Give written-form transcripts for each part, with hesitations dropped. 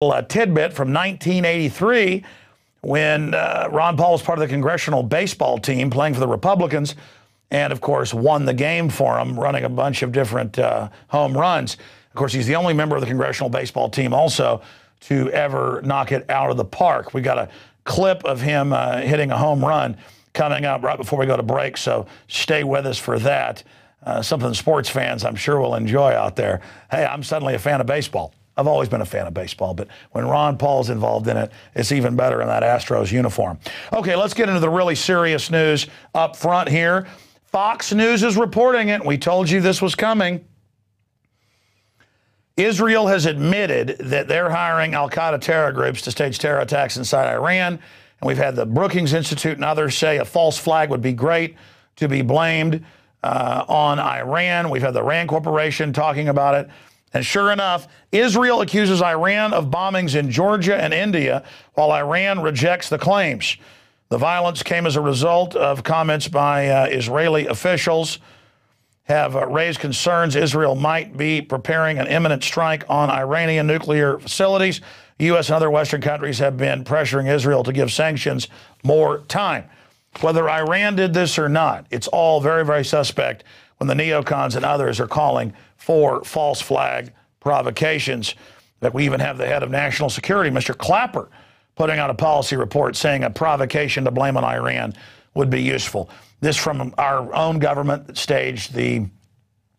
tidbit from 1983 when Ron Paul was part of the congressional baseball team playing for the Republicans and, of course, won the game for them, running a bunch of different home runs. Of course, he's the only member of the congressional baseball team also to ever knock it out of the park. We got a clip of him hitting a home run coming up right before we go to break, so stay with us for that. Something sports fans, I'm sure, will enjoy out there. Hey, I'm suddenly a fan of baseball. I've always been a fan of baseball, but when Ron Paul's involved in it, it's even better in that Astros uniform. Okay, let's get into the really serious news up front here. Fox News is reporting it. We told you this was coming. Israel has admitted that they're hiring al-Qaeda terror groups to stage terror attacks inside Iran. And we've had the Brookings Institute and others say a false flag would be great to be blamed on Iran. We've had the RAND Corporation talking about it. And sure enough, Israel accuses Iran of bombings in Georgia and India, while Iran rejects the claims. The violence came as a result of comments by Israeli officials have raised concerns Israel might be preparing an imminent strike on Iranian nuclear facilities. The U.S. and other Western countries have been pressuring Israel to give sanctions more time. Whether Iran did this or not, it's all very, very suspect when the neocons and others are calling for false flag provocations. That we even have the head of national security, Mr. Clapper, putting out a policy report saying a provocation to blame on Iran would be useful. This from our own government that staged the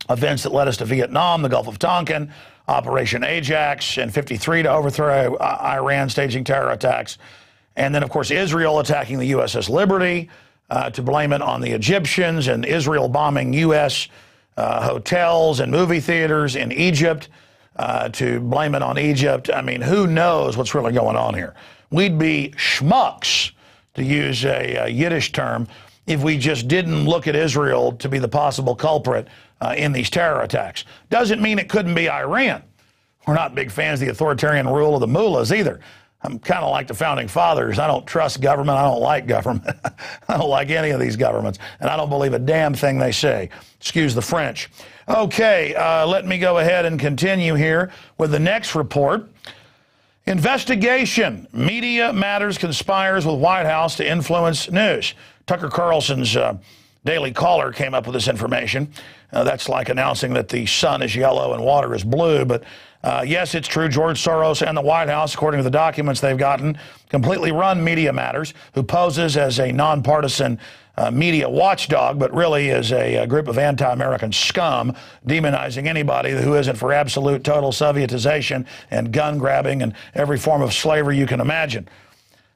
events that led us to Vietnam, the Gulf of Tonkin, Operation Ajax, and 53 to overthrow Iran, staging terror attacks. And then, of course, Israel attacking the USS Liberty to blame it on the Egyptians, and Israel bombing U.S. Hotels and movie theaters in Egypt to blame it on Egypt. I mean, who knows what's really going on here? We'd be schmucks, to use a Yiddish term, if we just didn't look at Israel to be the possible culprit in these terror attacks. Doesn't mean it couldn't be Iran. We're not big fans of the authoritarian rule of the mullahs either. I'm kind of like the founding fathers. I don't trust government. I don't like government. I don't like any of these governments. And I don't believe a damn thing they say. Excuse the French. Okay, let me go ahead and continue here with the next report. Investigation. Media Matters conspires with White House to influence news. Tucker Carlson's Daily Caller came up with this information. That's like announcing that the sun is yellow and water is blue. But yes, it's true. George Soros and the White House, according to the documents they've gotten, completely run Media Matters, who poses as a nonpartisan media watchdog, but really is a group of anti-American scum demonizing anybody who isn't for absolute total Sovietization and gun grabbing and every form of slavery you can imagine.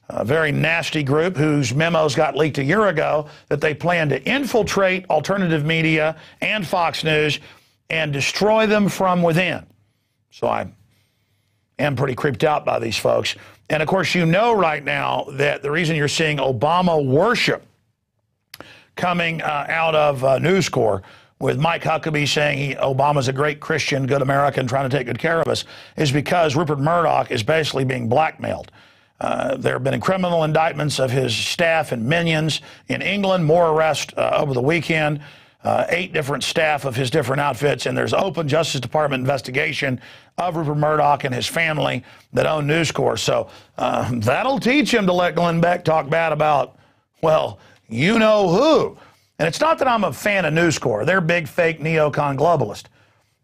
A very nasty group whose memos got leaked a year ago that they plan to infiltrate alternative media and Fox News and destroy them from within. So I am pretty creeped out by these folks. And, of course, you know right now that the reason you're seeing Obama worship coming out of News Corps with Mike Huckabee saying Obama's a great Christian, good American, trying to take good care of us, is because Rupert Murdoch is basically being blackmailed. There have been criminal indictments of his staff and minions in England, more arrests over the weekend, 8 different staff of his different outfits, and there's open Justice Department investigation of Rupert Murdoch and his family that own News Corps. So that'll teach him to let Glenn Beck talk bad about, well, you know who. And it's not that I'm a fan of News Corps. They're big, fake, neocon globalist.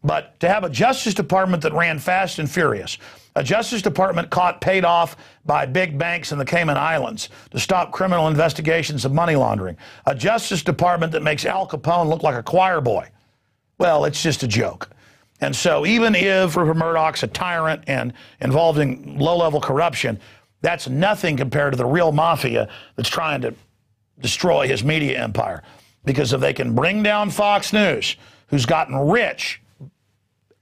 But to have a Justice Department that ran fast and furious, a Justice Department caught paid off by big banks in the Cayman Islands to stop criminal investigations of money laundering, a Justice Department that makes Al Capone look like a choir boy, well, it's just a joke. And so even if Rupert Murdoch's a tyrant and involved in low-level corruption, that's nothing compared to the real mafia that's trying to destroy his media empire. Because if they can bring down Fox News, who's gotten rich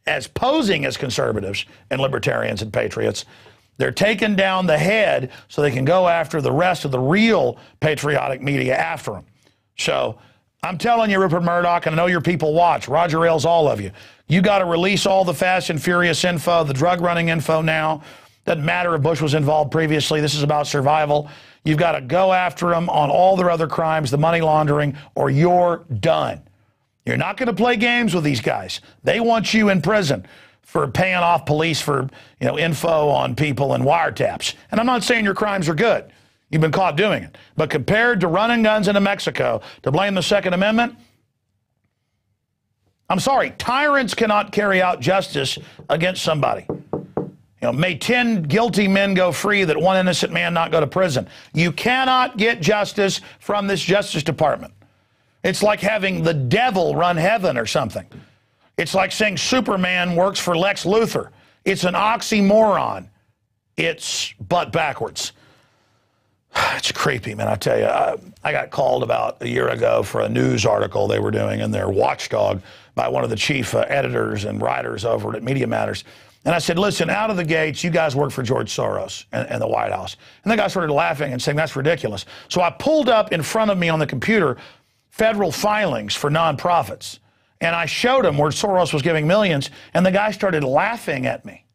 as posing as conservatives and libertarians and patriots, they're taking down the head so they can go after the rest of the real patriotic media after them. So I'm telling you, Rupert Murdoch, and I know your people watch, Roger Ailes, all of you, you got to release all the fast and furious info, the drug running info now. Doesn't matter if Bush was involved previously. This is about survival. You've got to go after them on all their other crimes, the money laundering, or you're done. You're not going to play games with these guys. They want you in prison for paying off police for, info on people and wiretaps. And I'm not saying your crimes are good. You've been caught doing it. But compared to running guns into Mexico to blame the Second Amendment, I'm sorry, tyrants cannot carry out justice against somebody. May 10 guilty men go free, that one innocent man not go to prison. You cannot get justice from this Justice Department. It's like having the devil run heaven or something. It's like saying Superman works for Lex Luthor. It's an oxymoron. It's butt backwards. It's creepy, man. I tell you, I got called about a year ago for a news article they were doing in their watchdog by one of the chief editors and writers over at Media Matters. And I said, listen, out of the gates, you guys work for George Soros and the White House. And the guy started laughing and saying, that's ridiculous. So I pulled up in front of me on the computer federal filings for nonprofits. And I showed him where Soros was giving millions, and the guy started laughing at me.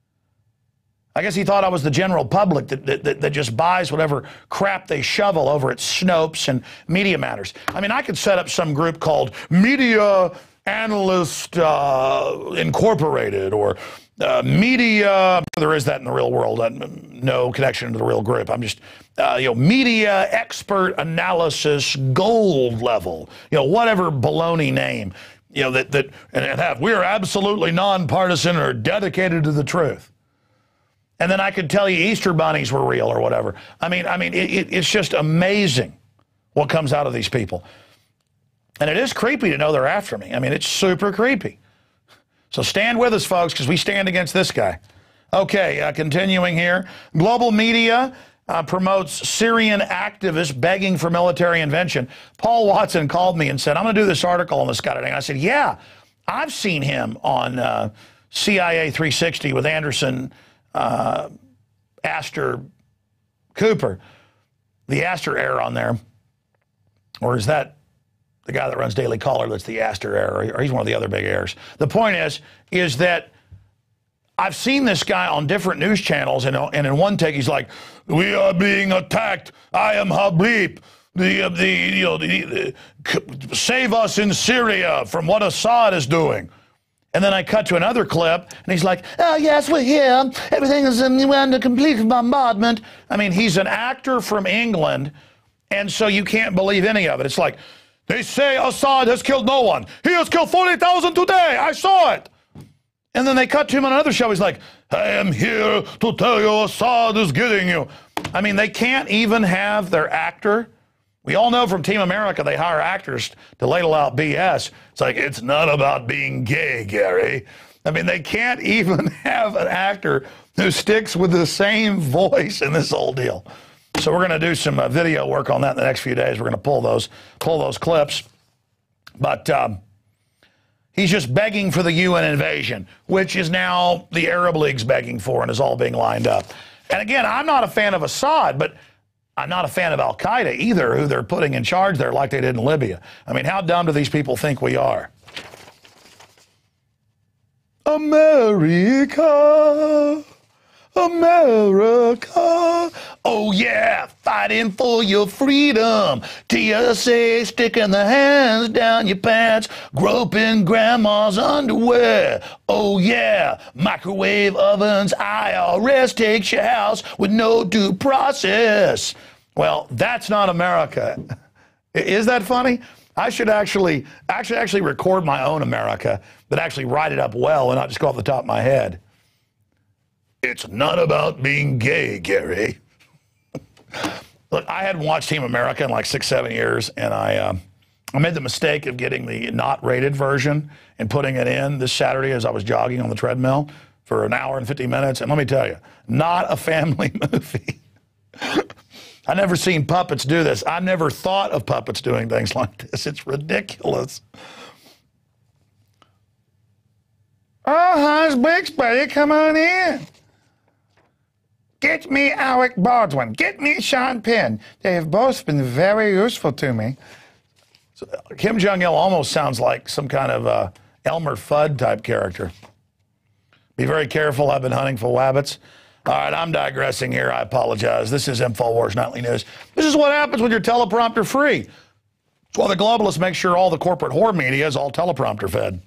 I guess he thought I was the general public that just buys whatever crap they shovel over at Snopes and Media Matters. I mean, I could set up some group called Media Analyst Incorporated or Media, there is that in the real world, no connection to the real group. I'm just, Media Expert Analysis Gold Level, whatever baloney name, we are absolutely nonpartisan or dedicated to the truth. And then I could tell you Easter bunnies were real or whatever. I mean, it's just amazing what comes out of these people. And it is creepy to know they're after me. I mean, it's super creepy. So stand with us, folks, because we stand against this guy. Okay, continuing here. Global media promotes Syrian activists begging for military intervention. Paul Watson called me and said, I'm going to do this article on this guy today. And I said, yeah, I've seen him on CIA 360 with Anderson Astor Cooper, the Astor heir on there. Or is that the guy that runs Daily Caller that's the Astor heir, or he's one of the other big heirs? The point is that I've seen this guy on different news channels, and in one take he's like, we are being attacked. I am Habib. Save us in Syria from what Assad is doing. And then I cut to another clip, and he's like, oh, yes, we're here. Everything is under complete bombardment. I mean, he's an actor from England, and so you can't believe any of it. It's like, they say Assad has killed no one. He has killed 40,000 today. I saw it. And then they cut to him on another show. He's like, I am here to tell you Assad is getting you. I mean, they can't even have their actor. We all know from Team America they hire actors to ladle out BS. It's like, it's not about being gay, Gary. I mean, they can't even have an actor who sticks with the same voice in this whole deal. So we're going to do some video work on that in the next few days. We're going to pull those clips. But he's just begging for the UN invasion, which is now the Arab League's begging for and is all being lined up. And again, I'm not a fan of Assad, but I'm not a fan of Al-Qaeda either, who they're putting in charge there like they did in Libya. I mean, how dumb do these people think we are? America, America, oh yeah, fighting for your freedom. TSA sticking the hands down your pants, groping grandma's underwear. Oh yeah, microwave ovens, IRS takes your house with no due process. Well, that's not America. Is that funny? I should actually record my own America, but actually write it up well and not just go off the top of my head. It's not about being gay, Gary. Look, I hadn't watched Team America in like 6-7 years, and I made the mistake of getting the not rated version and putting it in this Saturday as I was jogging on the treadmill for an hour and 50 minutes. And let me tell you, not a family movie. I've never seen puppets do this. I never thought of puppets doing things like this. It's ridiculous. Oh, Hans Bixby, come on in. Get me Alec Baldwin. Get me Sean Penn. They have both been very useful to me. So, Kim Jong-il almost sounds like some kind of Elmer Fudd type character. Be very careful. I've been hunting for wabbits. All right, I'm digressing here. I apologize. This is Infowars Nightly News. This is what happens when you're teleprompter free. That's why the globalists make sure all the corporate whore media is all teleprompter fed.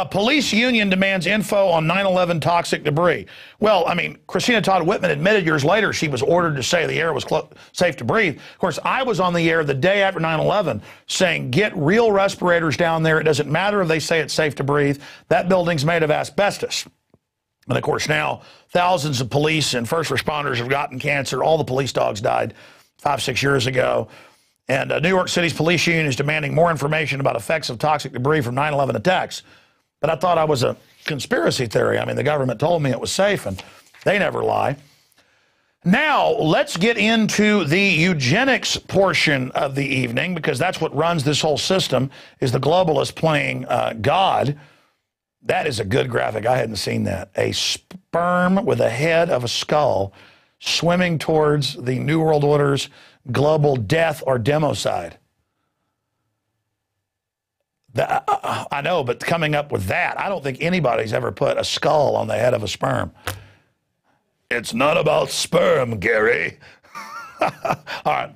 Police union demands info on 9/11 toxic debris. Well, I mean, Christina Todd Whitman admitted years later she was ordered to say the air was safe to breathe. Of course, I was on the air the day after 9/11 saying, get real respirators down there. It doesn't matter if they say it's safe to breathe. That building's made of asbestos. And of course, now thousands of police and first responders have gotten cancer. All the police dogs died 5-6 years ago. And New York City's police union is demanding more information about effects of toxic debris from 9/11 attacks. But I thought I was a conspiracy theory. I mean, the government told me it was safe, and they never lie. Now, let's get into the eugenics portion of the evening, because that's what runs this whole system, is the globalists playing God. That is a good graphic. I hadn't seen that. A sperm with a head of a skull swimming towards the New World Order's global death or democide. I know, but coming up with that, I don't think anybody's ever put a skull on the head of a sperm. It's not about sperm, Gary. All right,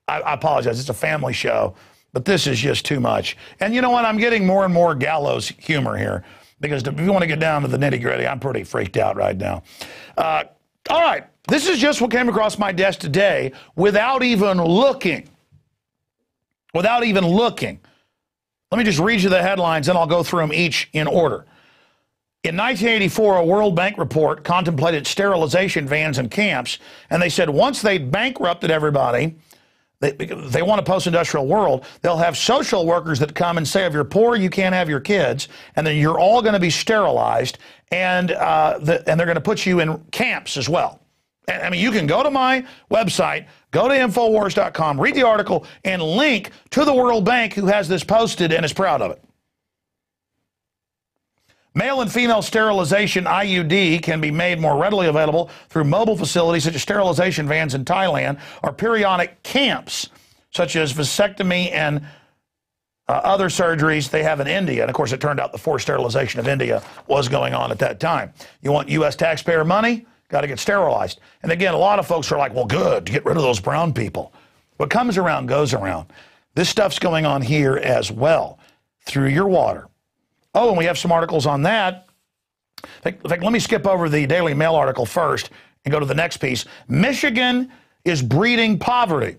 I apologize. It's a family show, but this is just too much. And you know what? I'm getting more and more gallows humor here, because if you want to get down to the nitty-gritty, I'm pretty freaked out right now. All right, this is just what came across my desk today without even looking. Without even looking. Let me just read you the headlines, and I'll go through them each in order. In 1984, a World Bank report contemplated sterilization vans in camps, and they said once they bankrupted everybody, they want a post-industrial world, they'll have social workers that come and say, if you're poor, you can't have your kids, and then you're all going to be sterilized, and they're going to put you in camps as well. I mean, you can go to my website, go to Infowars.com, read the article, and link to the World Bank, who has this posted and is proud of it. Male and female sterilization IUD can be made more readily available through mobile facilities such as sterilization vans in Thailand, or periodic camps such as vasectomy and other surgeries they have in India. And of course, it turned out the forced sterilization of India was going on at that time. You want U.S. taxpayer money? Got to get sterilized. And again, a lot of folks are like, well, good, to get rid of those brown people. What comes around goes around. This stuff's going on here as well, through your water. Oh, and we have some articles on that. In fact, let me skip over the Daily Mail article first and go to the next piece. Michigan is breeding poverty.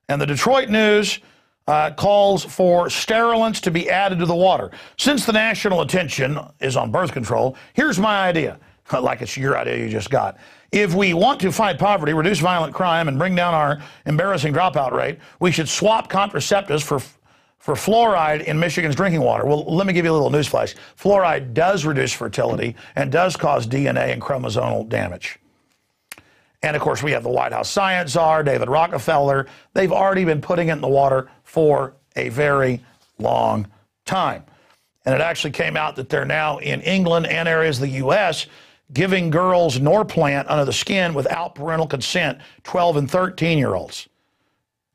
And the Detroit News calls for sterilants to be added to the water. Since the national attention is on birth control, here's my idea. Like it's your idea you just got. If we want to fight poverty, reduce violent crime, and bring down our embarrassing dropout rate, we should swap contraceptives for fluoride in Michigan's drinking water. Well, let me give you a little newsflash. Fluoride does reduce fertility and does cause DNA and chromosomal damage. And, of course, we have the White House science czar, David Rockefeller. They've already been putting it in the water for a very long time. And it actually came out that they're now in England and areas of the U.S. giving girls Norplant under the skin without parental consent, 12 and 13-year-olds.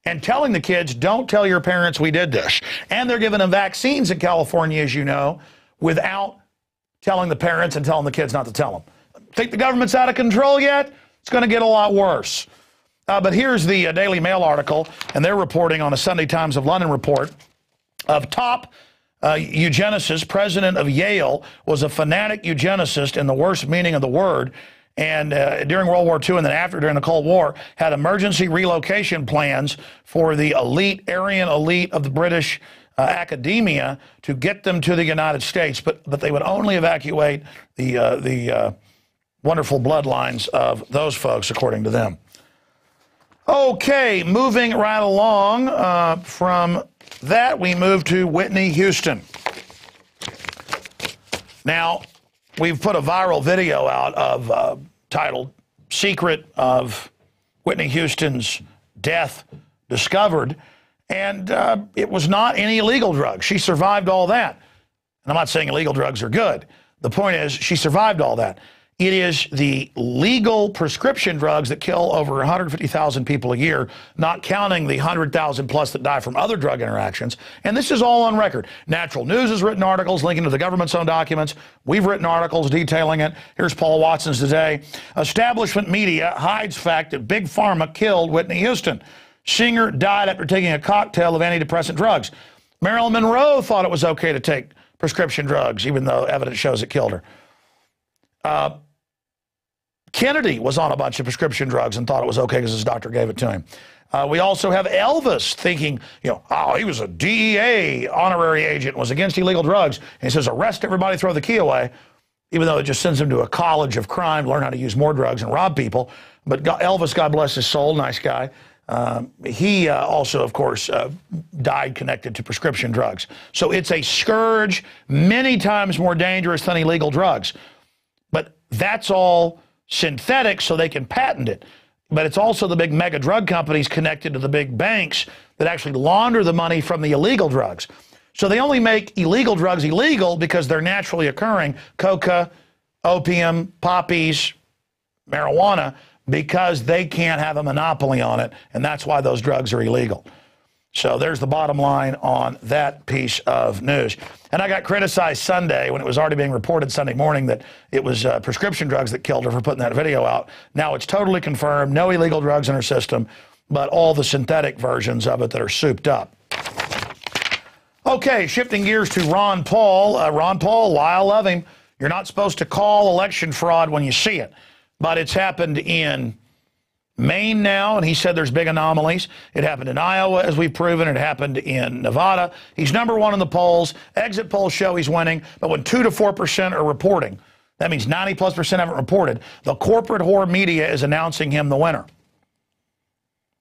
And telling the kids, don't tell your parents we did this. And they're giving them vaccines in California, as you know, without telling the parents and telling the kids not to tell them. Think the government's out of control yet? It's going to get a lot worse. But here's the Daily Mail article, and they're reporting on a Sunday Times of London report of top eugenicist. President of Yale was a fanatic eugenicist in the worst meaning of the word. And during World War II and then after, during the Cold War, had emergency relocation plans for the elite, Aryan elite of the British academia to get them to the United States, but they would only evacuate the wonderful bloodlines of those folks, according to them. Okay, moving right along from that, we move to Whitney Houston. Now, we've put a viral video out of titled "Secret of Whitney Houston's Death Discovered," and it was not any illegal drugs. She survived all that. And I'm not saying illegal drugs are good. The point is, she survived all that. It is the legal prescription drugs that kill over 150,000 people a year, not counting the 100,000 plus that die from other drug interactions. And this is all on record. Natural News has written articles linking to the government's own documents. We've written articles detailing it. Here's Paul Watson's today. Establishment media hides fact that Big Pharma killed Whitney Houston. Singer died after taking a cocktail of antidepressant drugs. Marilyn Monroe thought it was okay to take prescription drugs, even though evidence shows it killed her. Kennedy was on a bunch of prescription drugs and thought it was okay because his doctor gave it to him. We also have Elvis thinking, oh, he was a DEA honorary agent, was against illegal drugs. And he says, arrest everybody, throw the key away, even though it just sends him to a college of crime, learn how to use more drugs and rob people. But Elvis, God bless his soul, nice guy. He also, of course, died connected to prescription drugs. So it's a scourge, many times more dangerous than illegal drugs. But that's all synthetic so they can patent it. But it's also the big mega drug companies connected to the big banks that actually launder the money from the illegal drugs. So they only make illegal drugs illegal because they're naturally occurring, coca, opium, poppies, marijuana, because they can't have a monopoly on it, and that's why those drugs are illegal. So there's the bottom line on that piece of news. And I got criticized Sunday when it was already being reported Sunday morning that it was prescription drugs that killed her for putting that video out. Now it's totally confirmed, no illegal drugs in her system, but all the synthetic versions of it that are souped up. Okay, shifting gears to Ron Paul. Ron Paul, why I love him. You're not supposed to call election fraud when you see it, but it's happened in Maine now, and he said there's big anomalies. It happened in Iowa, as we've proven. It happened in Nevada. He's #1 in the polls. Exit polls show he's winning, but when 2 to 4% are reporting, that means 90+% haven't reported, the corporate whore media is announcing him the winner.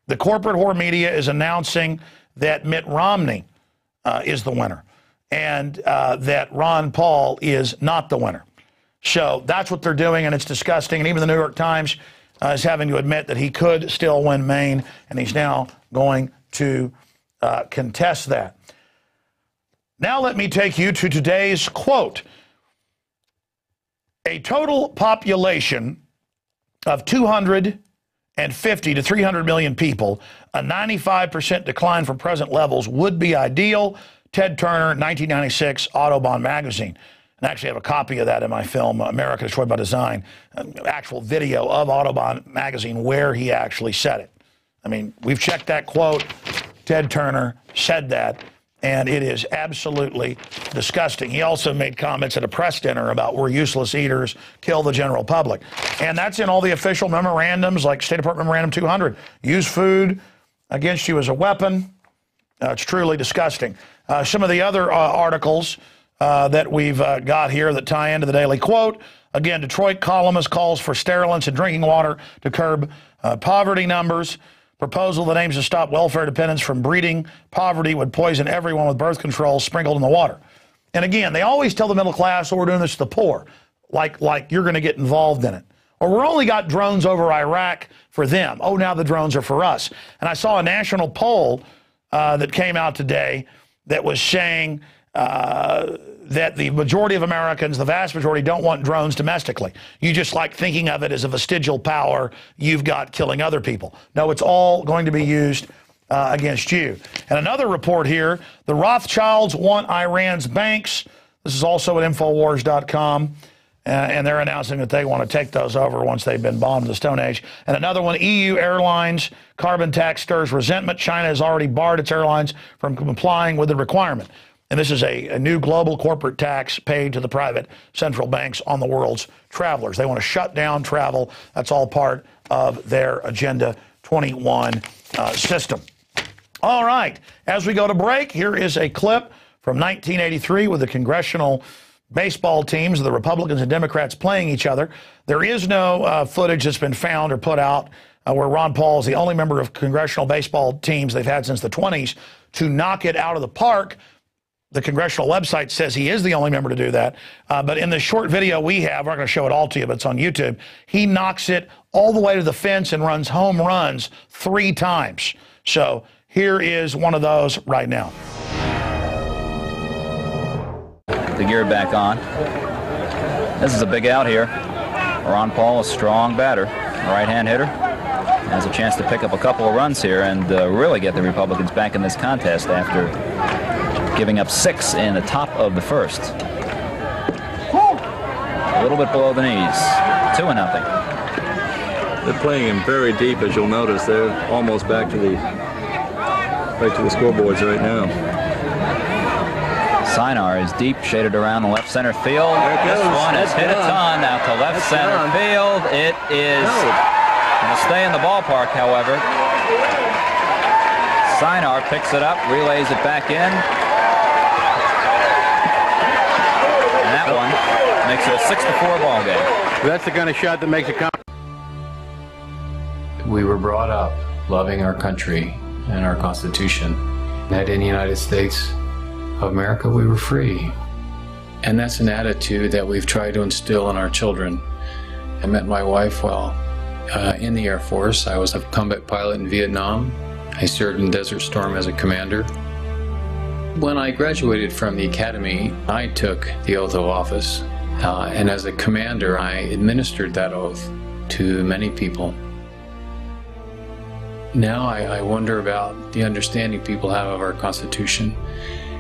The corporate whore media is announcing that Mitt Romney is the winner, and that Ron Paul is not the winner. So that's what they're doing, and it's disgusting. And even the New York Times is having to admit that he could still win Maine, and he's now going to contest that. Now let me take you to today's quote. A total population of 250 to 300 million people, a 95% decline from present levels would be ideal. Ted Turner, 1996, Autobahn magazine. And I actually have a copy of that in my film, America Destroyed by Design, an actual video of Autobahn magazine where he actually said it. I mean, we've checked that quote. Ted Turner said that, and it is absolutely disgusting. He also made comments at a press dinner about we're useless eaters, kill the general public. And that's in all the official memorandums, like State Department Memorandum 200. Use food against you as a weapon. It's truly disgusting. Some of the other articles that we've got here that tie into the daily quote. Again, Detroit columnist calls for sterilants in drinking water to curb poverty numbers. Proposal that aims to stop welfare dependence from breeding poverty would poison everyone with birth control sprinkled in the water. And again, they always tell the middle class, oh, we're doing this to the poor, like you're going to get involved in it. Or we're only got drones over Iraq for them. Oh, now the drones are for us. And I saw a national poll that came out today that was saying that the majority of Americans, the vast majority, don't want drones domestically. You just like thinking of it as a vestigial power you've got killing other people. No, it's all going to be used against you. And another report here, the Rothschilds want Iran's banks. This is also at Infowars.com. And they're announcing that they want to take those over once they've been bombed to the Stone Age. And another one, EU airlines, carbon tax stirs resentment. China has already barred its airlines from complying with the requirement. And this is a new global corporate tax paid to the private central banks on the world's travelers. They want to shut down travel. That's all part of their Agenda 21 system. All right, as we go to break, here is a clip from 1983 with the congressional baseball teams of the Republicans and Democrats playing each other. There is no footage that's been found or put out where Ron Paul is the only member of congressional baseball teams they've had since the 20s to knock it out of the park. The congressional website says he is the only member to do that. But in the short video we have, we're not going to show it all to you, but it's on YouTube, he knocks it all the way to the fence and runs home runs 3 times. So here is one of those right now. The gear back on. This is a big out here. Ron Paul, a strong batter, right-hand hitter, has a chance to pick up a couple of runs here and really get the Republicans back in this contest after giving up 6 in the top of the first. A little bit below the knees. 2-0. They're playing him very deep, as you'll notice. They're almost back to the scoreboards right now. Sinar is deep, shaded around the left center field. This one has hit a ton out to left center field. It is going to stay in the ballpark, however. Sinar picks it up, relays it back in. And that one makes it a 6-4 ball game. That's the kind of shot that makes it come. We were brought up loving our country and our Constitution. That in the United States of America, we were free. And that's an attitude that we've tried to instill in our children. I met my wife while in the Air Force. I was a combat pilot in Vietnam. I served in Desert Storm as a commander. When I graduated from the academy, I took the oath of office. And as a commander, I administered that oath to many people. Now I wonder about the understanding people have of our Constitution,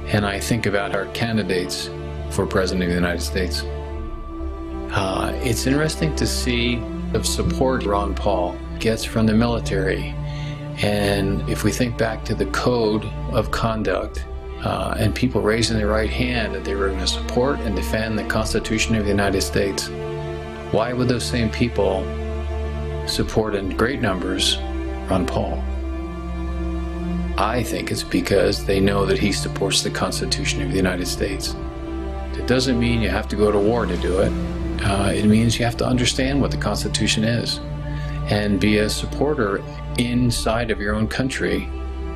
and I think about our candidates for President of the United States. It's interesting to see the support Ron Paul gets from the military. And if we think back to the code of conduct and people raising their right hand that they were going to support and defend the Constitution of the United States, why would those same people support in great numbers Ron Paul? I think it's because they know that he supports the Constitution of the United States. It doesn't mean you have to go to war to do it. It means you have to understand what the Constitution is and be a supporter inside of your own country,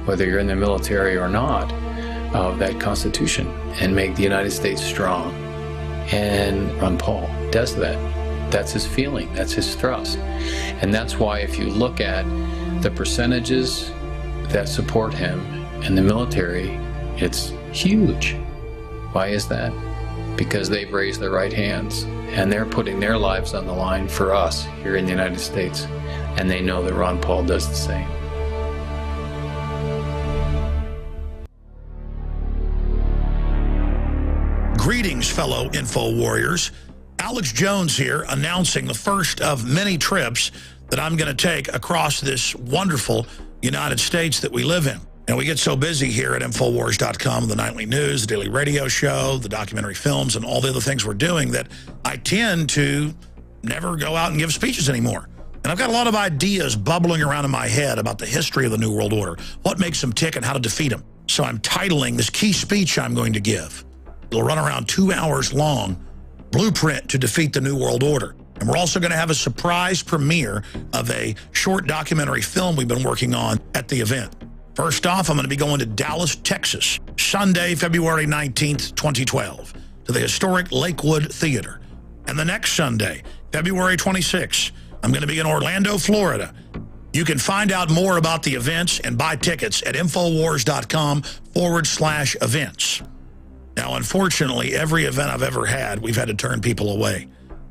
whether you're in the military or not, of that Constitution, and make the United States strong. And Ron Paul does that. That's his feeling, that's his thrust. And that's why if you look at the percentages that support him in the military, it's huge. Why is that? Because they've raised their right hands and they're putting their lives on the line for us here in the United States. And they know that Ron Paul does the same. Greetings, fellow Info Warriors. Alex Jones here, announcing the first of many trips that I'm going to take across this wonderful United States that we live in. And we get so busy here at Infowars.com, the nightly news, the daily radio show, the documentary films, and all the other things we're doing, that I tend to never go out and give speeches anymore. And I've got a lot of ideas bubbling around in my head about the history of the New World Order, what makes them tick and how to defeat them. So I'm titling this key speech I'm going to give. It'll run around 2 hours long, Blueprint to Defeat the New World Order. And we're also going to have a surprise premiere of a short documentary film we've been working on at the event. First off, I'm going to be going to Dallas, Texas, Sunday, February 19th, 2012, to the historic Lakewood Theater. And the next Sunday, February 26th, I'm going to be in Orlando, Florida. You can find out more about the events and buy tickets at Infowars.com/events. Now, unfortunately, every event I've ever had, we've had to turn people away.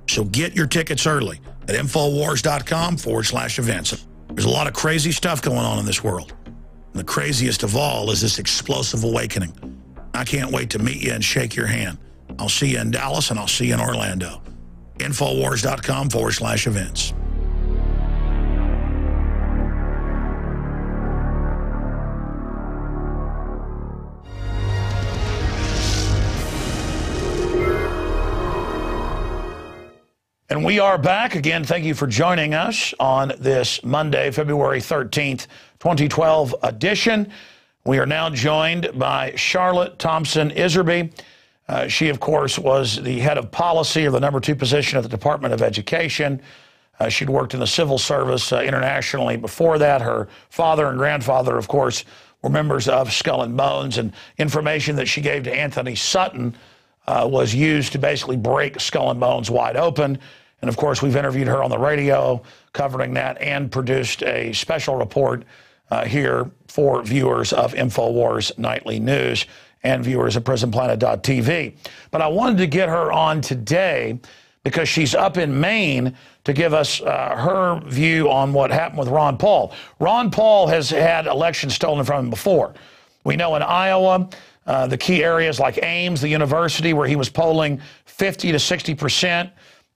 So get your tickets early at Infowars.com/events. There's a lot of crazy stuff going on in this world. And the craziest of all is this explosive awakening. I can't wait to meet you and shake your hand. I'll see you in Dallas and I'll see you in Orlando. Infowars.com/events. And we are back again. Thank you for joining us on this Monday, February 13th, 2012 edition. We are now joined by Charlotte Iserbyt. She, of course, was the head of policy, or the #2 position at the Department of Education. She'd worked in the civil service internationally before that. Her father and grandfather, of course, were members of Skull and Bones, and information that she gave to Anthony Sutton was used to basically break Skull and Bones wide open. And, of course, we've interviewed her on the radio covering that and produced a special report here for viewers of Infowars Nightly News and viewers of PrisonPlanet.tv. But I wanted to get her on today because she's up in Maine to give us her view on what happened with Ron Paul. Ron Paul has had elections stolen from him before. We know in Iowa, the key areas like Ames, the university, where he was polling 50 to 60%,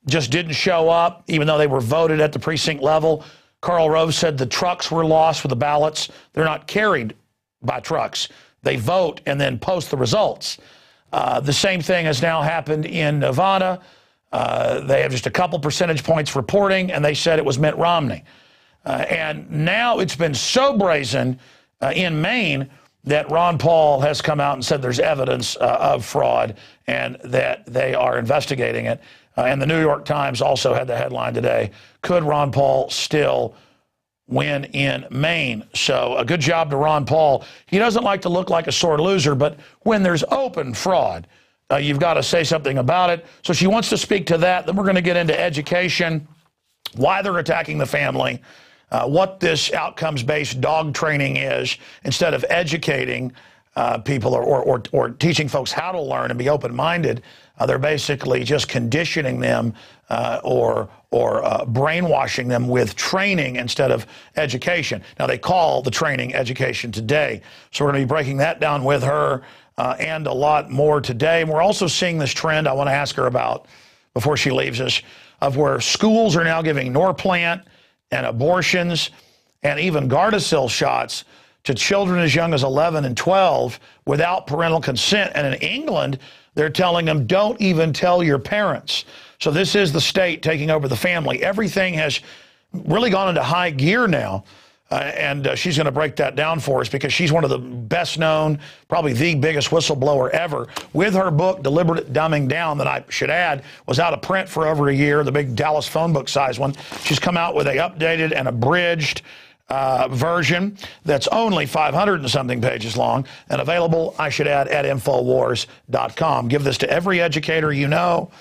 just didn't show up, even though they were voted at the precinct level. Karl Rove said the trucks were lost with the ballots. They're not carried by trucks. They vote and then post the results. The same thing has now happened in Nevada. They have just a couple percentage points reporting, and they said it was Mitt Romney. And now it's been so brazen in Maine that Ron Paul has come out and said there's evidence of fraud and that they are investigating it. And the New York Times also had the headline today, could Ron Paul still win in Maine? So a good job to Ron Paul. He doesn't like to look like a sore loser, but when there's open fraud, you've got to say something about it. So she wants to speak to that. Then we're going to get into education, why they're attacking the family, what this outcomes-based dog training is, instead of educating people or teaching folks how to learn and be open-minded. They're basically just conditioning them or brainwashing them with training instead of education. Now, they call the training education today. So we're going to be breaking that down with her and a lot more today. And we're also seeing this trend I want to ask her about before she leaves us, of where schools are now giving Norplant and abortions and even Gardasil shots to children as young as 11 and 12 without parental consent. And in England, they're telling them, don't even tell your parents. So this is the state taking over the family. Everything has really gone into high gear now. And she's going to break that down for us because she's one of the best known, probably the biggest whistleblower ever. With her book, Deliberate Dumbing Down, that I should add, was out of print for over a year, the big Dallas phone book size one. She's come out with a updated and abridged version that's only 500 and something pages long and available, I should add, at Infowars.com. Give this to every educator you know.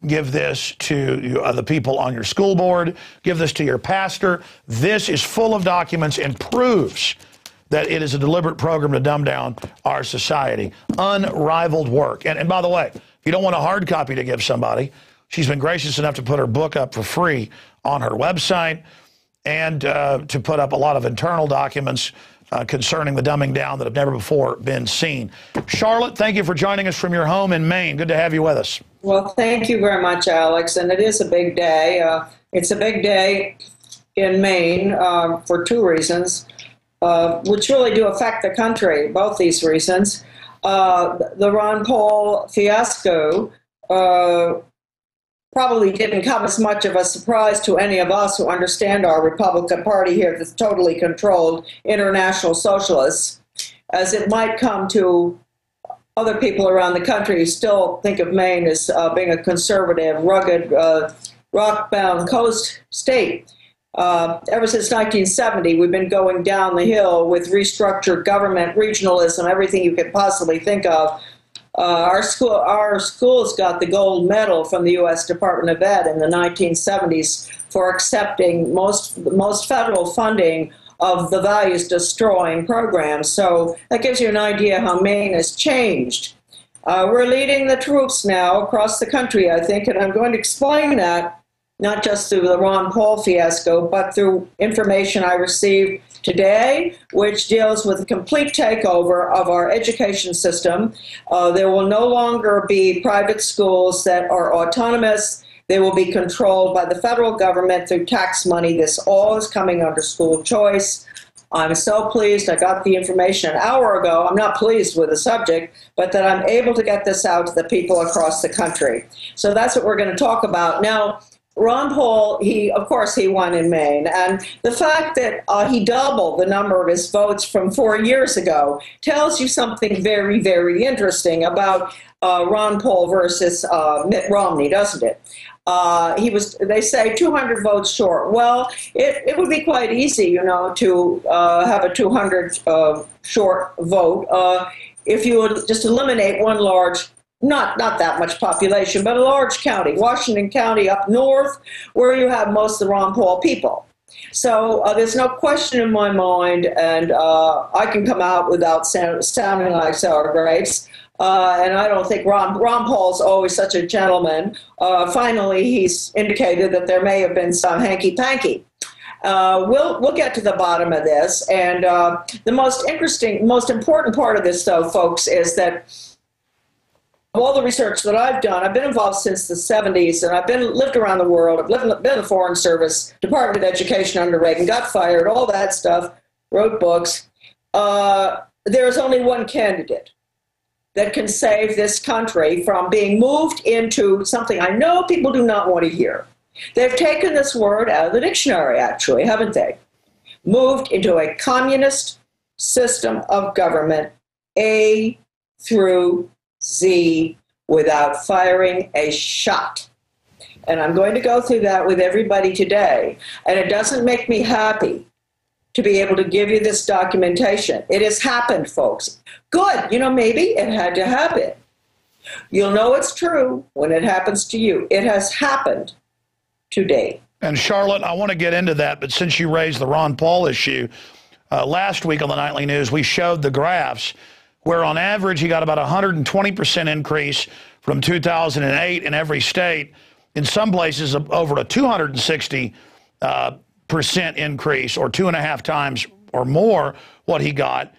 Give this to the people on your school board. Give this to your pastor. This is full of documents and proves that it is a deliberate program to dumb down our society. Unrivaled work. And by the way, if you don't want a hard copy to give somebody, she's been gracious enough to put her book up for free on her website and to put up a lot of internal documents concerning the dumbing down that have never before been seen. Charlotte, thank you for joining us from your home in Maine. Good to have you with us. Well, thank you very much, Alex. And it is a big day. It's a big day in Maine for two reasons, which really do affect the country, both these reasons. The Ron Paul fiasco probably didn't come as much of a surprise to any of us who understand our Republican Party here that's totally controlled international socialists, as it might come to other people around the country who still think of Maine as being a conservative, rugged, rock-bound coast state. Ever since 1970, we've been going down the hill with restructured government, regionalism, everything you could possibly think of. Our schools got the gold medal from the U.S. Department of Ed in the 1970s for accepting most federal funding of the values-destroying programs. So that gives you an idea how Maine has changed. We're leading the troops now across the country, I think, and I'm going to explain that not just through the Ron Paul fiasco, but through information I received today, which deals with a complete takeover of our education system. There will no longer be private schools that are autonomous. They will be controlled by the federal government through tax money. This all is coming under school choice. I'm so pleased. I got the information an hour ago. I'm not pleased with the subject, but that I'm able to get this out to the people across the country. So that's what we're going to talk about. Now, Ron Paul, of course, he won in Maine. And the fact that he doubled the number of his votes from 4 years ago tells you something very, very interesting about Ron Paul versus Mitt Romney, doesn't it? He was, they say, 200 votes short. Well, it would be quite easy, you know, to have a 200 short vote if you would just eliminate one large, not that much population, but a large county, Washington County up north, where you have most of the Ron Paul people. So there's no question in my mind, and I can come out without sounding like sour grapes. And I don't think Ron Paul's always such a gentleman. Finally, he's indicated that there may have been some hanky-panky. We'll get to the bottom of this. And the most important part of this, though, folks, is that of all the research that I've done, I've been involved since the 70s, and I've lived around the world. I've been in the Foreign Service, Department of Education under Reagan, got fired, all that stuff, wrote books. There is only one candidate that can save this country from being moved into something I know people do not want to hear. They've taken this word out of the dictionary, actually, haven't they? Moved into a communist system of government, A through Z, without firing a shot. And I'm going to go through that with everybody today. And it doesn't make me happy to be able to give you this documentation. It has happened, folks. Good. You know, maybe it had to happen. You'll know it's true when it happens to you. It has happened today. And Charlotte, I want to get into that, but since you raised the Ron Paul issue, last week on the Nightly News, we showed the graphs where on average he got about 120% increase from 2008 in every state. In some places, over a 260% increase, or 2.5 times or more what he got.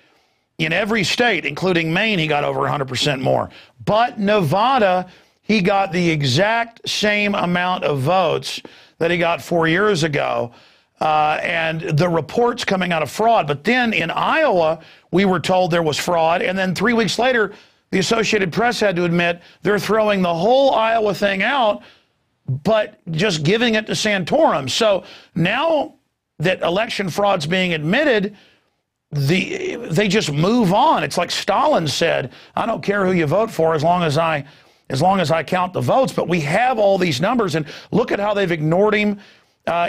In every state, including Maine, he got over 100% more. But Nevada, he got the exact same amount of votes that he got 4 years ago. And the reports coming out of fraud. But then in Iowa, we were told there was fraud. And then 3 weeks later, the Associated Press had to admit they're throwing the whole Iowa thing out, but just giving it to Santorum. So now that election fraud's being admitted, they just move on. It's like Stalin said, I don't care who you vote for as long as I count the votes. But we have all these numbers, and look at how they've ignored him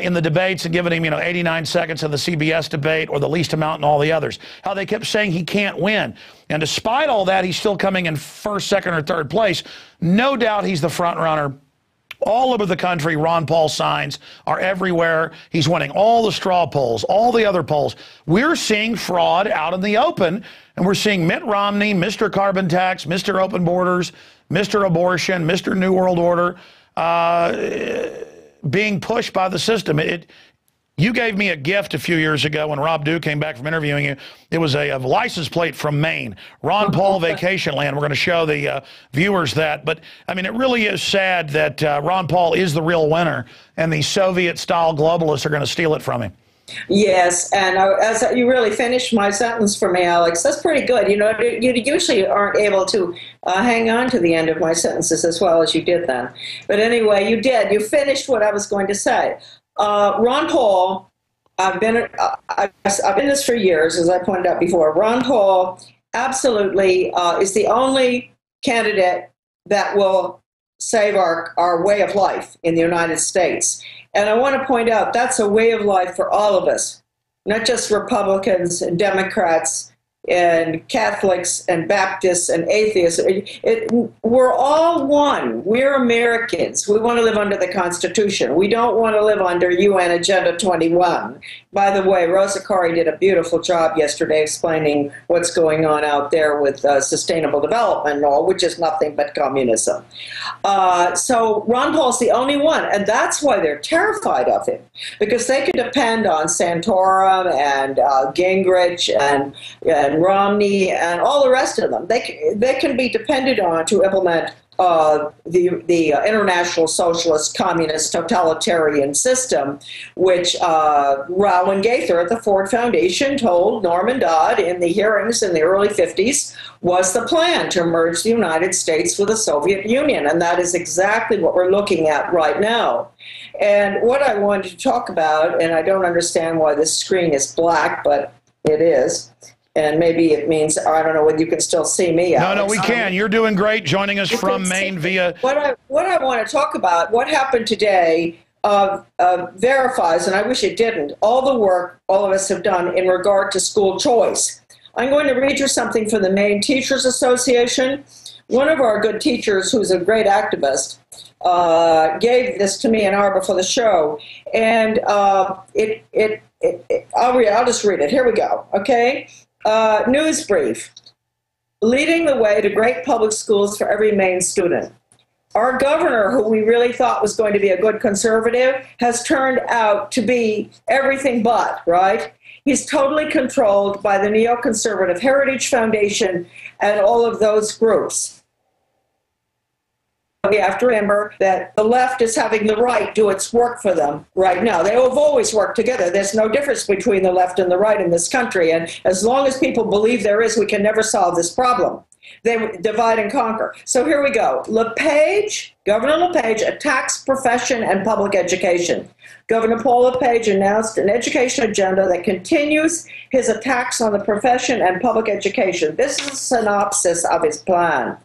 in the debates and given him, 89 seconds in the CBS debate, or the least amount in all the others. How they kept saying he can't win. And despite all that, he's still coming in first, second, or third place. No doubt he's the front runner. All over the country, Ron Paul signs are everywhere. He's winning all the straw polls, all the other polls. We're seeing fraud out in the open, and we're seeing Mitt Romney, Mr. Carbon Tax, Mr. Open Borders, Mr. Abortion, Mr. New World Order, being pushed by the system. You gave me a gift a few years ago when Rob Dew came back from interviewing you. It was a license plate from Maine, Ron Paul Vacation Land. We're going to show the viewers that. But, I mean, it really is sad that Ron Paul is the real winner, and the Soviet-style globalists are going to steal it from him. Yes, and as you really finished my sentence for me, Alex, that's pretty good. You usually aren't able to hang on to the end of my sentences as well as you did then. But anyway, you did. You finished what I was going to say. Ron Paul, I've been this for years, as I pointed out before. Ron Paul absolutely is the only candidate that will save our way of life in the United States. And I want to point out that's a way of life for all of us, not just Republicans and Democrats and Catholics and Baptists and atheists. We're all one. We're Americans. We want to live under the Constitution. We don't want to live under UN Agenda 21. By the way, Rosa Kari did a beautiful job yesterday explaining what's going on out there with sustainable development and all, which is nothing but communism. So Ron Paul's the only one, and that's why they're terrified of him, because they can depend on Santorum and Gingrich and Romney and all the rest of them. They can be depended on to implement the international socialist communist totalitarian system, which Rowan Gaither at the Ford Foundation told Norman Dodd in the hearings in the early 50s was the plan to merge the United States with the Soviet Union. And that is exactly what we're looking at right now. And what I wanted to talk about, and I don't understand why this screen is black, but it is. And maybe it means, I don't know whether you can still see me, Alex. No, we can. You're doing great joining us from Maine via... What I want to talk about, what happened today, verifies, and I wish it didn't, all the work all of us have done in regard to school choice. I'm going to read you something from the Maine Teachers Association. One of our good teachers, who's a great activist, gave this to me an hour before the show, and I'll just read it. Here we go, okay? News brief. Leading the way to great public schools for every Maine student. Our governor, who we really thought was going to be a good conservative, has turned out to be everything but, right? He's totally controlled by the neoconservative Heritage Foundation and all of those groups. We have to remember that the left is having the right do its work for them right now. They have always worked together. There's no difference between the left and the right in this country. And as long as people believe there is, we can never solve this problem. They would divide and conquer. So here we go. Governor LePage attacks profession and public education. Governor Paul LePage announced an education agenda that continues his attacks on the profession and public education. This is a synopsis of his plan.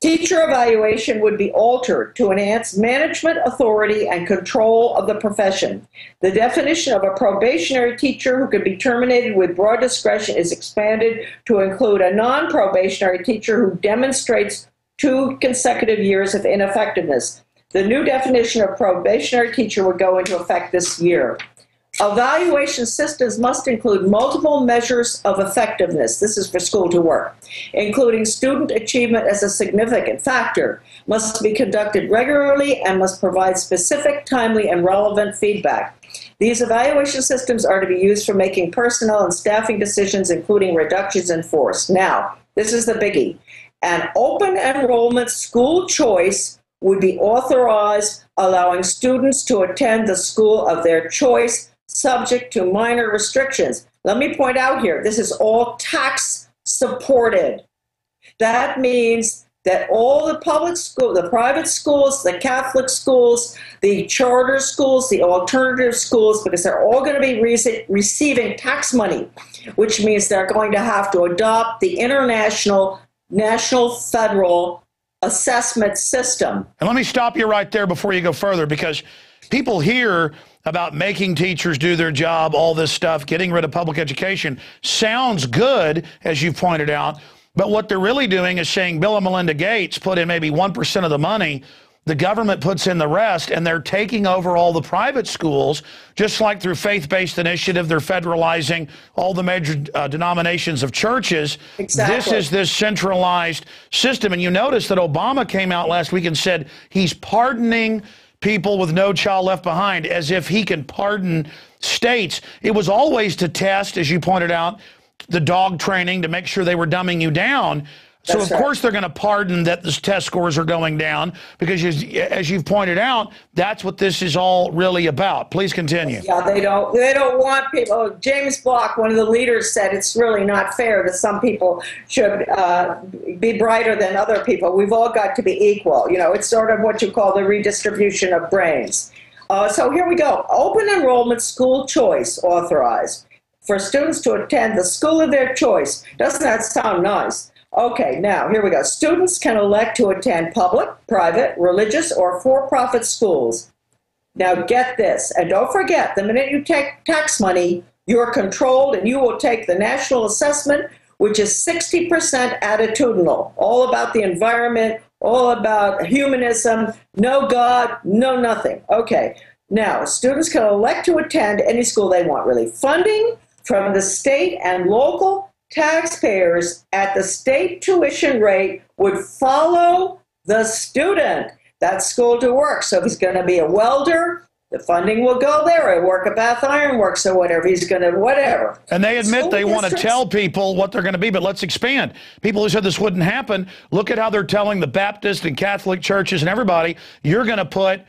Teacher evaluation would be altered to enhance management authority and control of the profession. The definition of a probationary teacher who can be terminated with broad discretion is expanded to include a non-probationary teacher who demonstrates 2 consecutive years of ineffectiveness. The new definition of probationary teacher would go into effect this year. Evaluation systems must include multiple measures of effectiveness. This is for school to work, including student achievement as a significant factor, must be conducted regularly and must provide specific, timely, and relevant feedback. These evaluation systems are to be used for making personnel and staffing decisions, including reductions in force. Now, this is the biggie. An open enrollment school choice would be authorized, allowing students to attend the school of their choice, subject to minor restrictions. Let me point out here, this is all tax supported. That means that all the public schools, the private schools, the Catholic schools, the charter schools, the alternative schools, because they're all going to be receiving tax money, which means they're going to have to adopt the international, national, federal assessment system. And let me stop you right there before you go further, because people hear about making teachers do their job, all this stuff, getting rid of public education. Sounds good, as you pointed out, but what they're really doing is saying Bill and Melinda Gates put in maybe 1% of the money, the government puts in the rest, and they're taking over all the private schools, just like through faith-based initiative, they're federalizing all the major denominations of churches. Exactly. This is this centralized system. And you notice that Obama came out last week and said he's pardoning people with No Child Left Behind, as if he can pardon states. It was always to test, as you pointed out, the dog training to make sure they were dumbing you down. So, of course, they're going to pardon that the test scores are going down, because, as you've pointed out, that's what this is all really about. Please continue. Yeah, they don't want people. James Block, one of the leaders, said it's really not fair that some people should be brighter than other people. We've all got to be equal. You know, it's sort of what you call the redistribution of brains. So here we go. Open enrollment school choice authorized for students to attend the school of their choice. Doesn't that sound nice? Okay, now, here we go. Students can elect to attend public, private, religious, or for-profit schools. Now, get this, and don't forget, the minute you take tax money, you're controlled, and you will take the national assessment, which is 60% attitudinal, all about the environment, all about humanism, no God, no nothing. Okay, now, students can elect to attend any school they want, really. Funding from the state and local taxpayers at the state tuition rate would follow the student. That's school to work. So if he's going to be a welder, the funding will go there. Or work at Bath Iron Works or whatever. He's going to whatever. And they admit School they want to districts tell people what they're going to be, but let's expand. People who said this wouldn't happen, look at how they're telling the Baptist and Catholic churches and everybody, you're going to put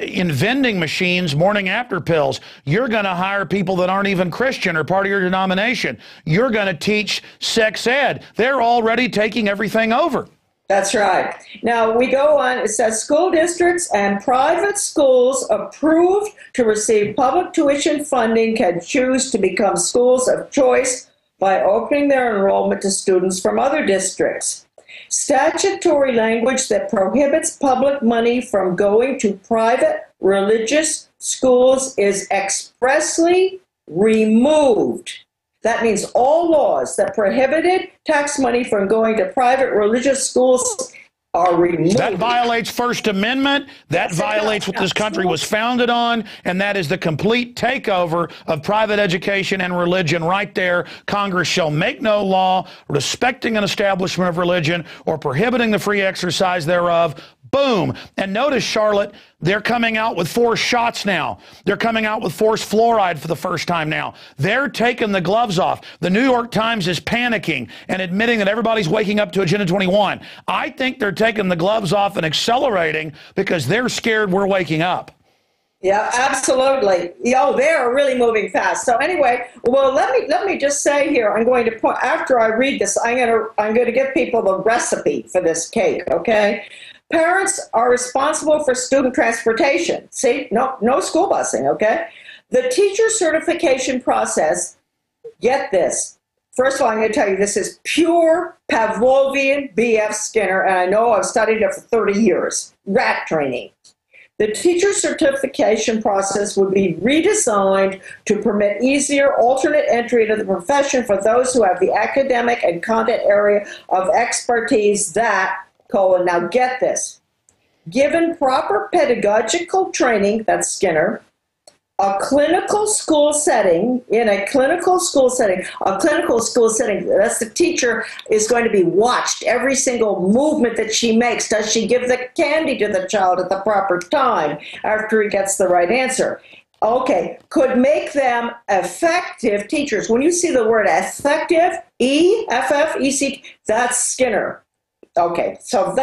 in vending machines morning after pills. You're going to hire people that aren't even Christian or part of your denomination. You're going to teach sex ed. They're already taking everything over. That's right. Now we go on. It says school districts and private schools approved to receive public tuition funding can choose to become schools of choice by opening their enrollment to students from other districts. Statutory language that prohibits public money from going to private religious schools is expressly removed. That means all laws that prohibited tax money from going to private religious schools are removed. That violates First Amendment. That violates what this country was founded on, and that is the complete takeover of private education and religion right there. Congress shall make no law respecting an establishment of religion or prohibiting the free exercise thereof. Boom. And notice, Charlotte, they're coming out with forced shots now. They're coming out with forced fluoride for the first time now. They're taking the gloves off. The New York Times is panicking and admitting that everybody's waking up to Agenda 21. I think they're taking the gloves off and accelerating because they're scared we're waking up. Yeah, absolutely. They're really moving fast. So anyway, well, let me just say here, I'm going to point, after I read this, I'm going to give people the recipe for this cake, okay? Parents are responsible for student transportation. See, no school busing, okay? The teacher certification process, get this. First of all, I'm going to tell you this is pure Pavlovian B.F. Skinner, and I know I've studied it for 30 years, rat training. The teacher certification process would be redesigned to permit easier alternate entry into the profession for those who have the academic and content area of expertise that, now get this, given proper pedagogical training, that's Skinner, a clinical school setting, that's the teacher is going to be watched every single movement that she makes. Does she give the candy to the child at the proper time after he gets the right answer? Okay, could make them effective teachers. When you see the word effective, E-F-F-E-C, that's Skinner. Okay, so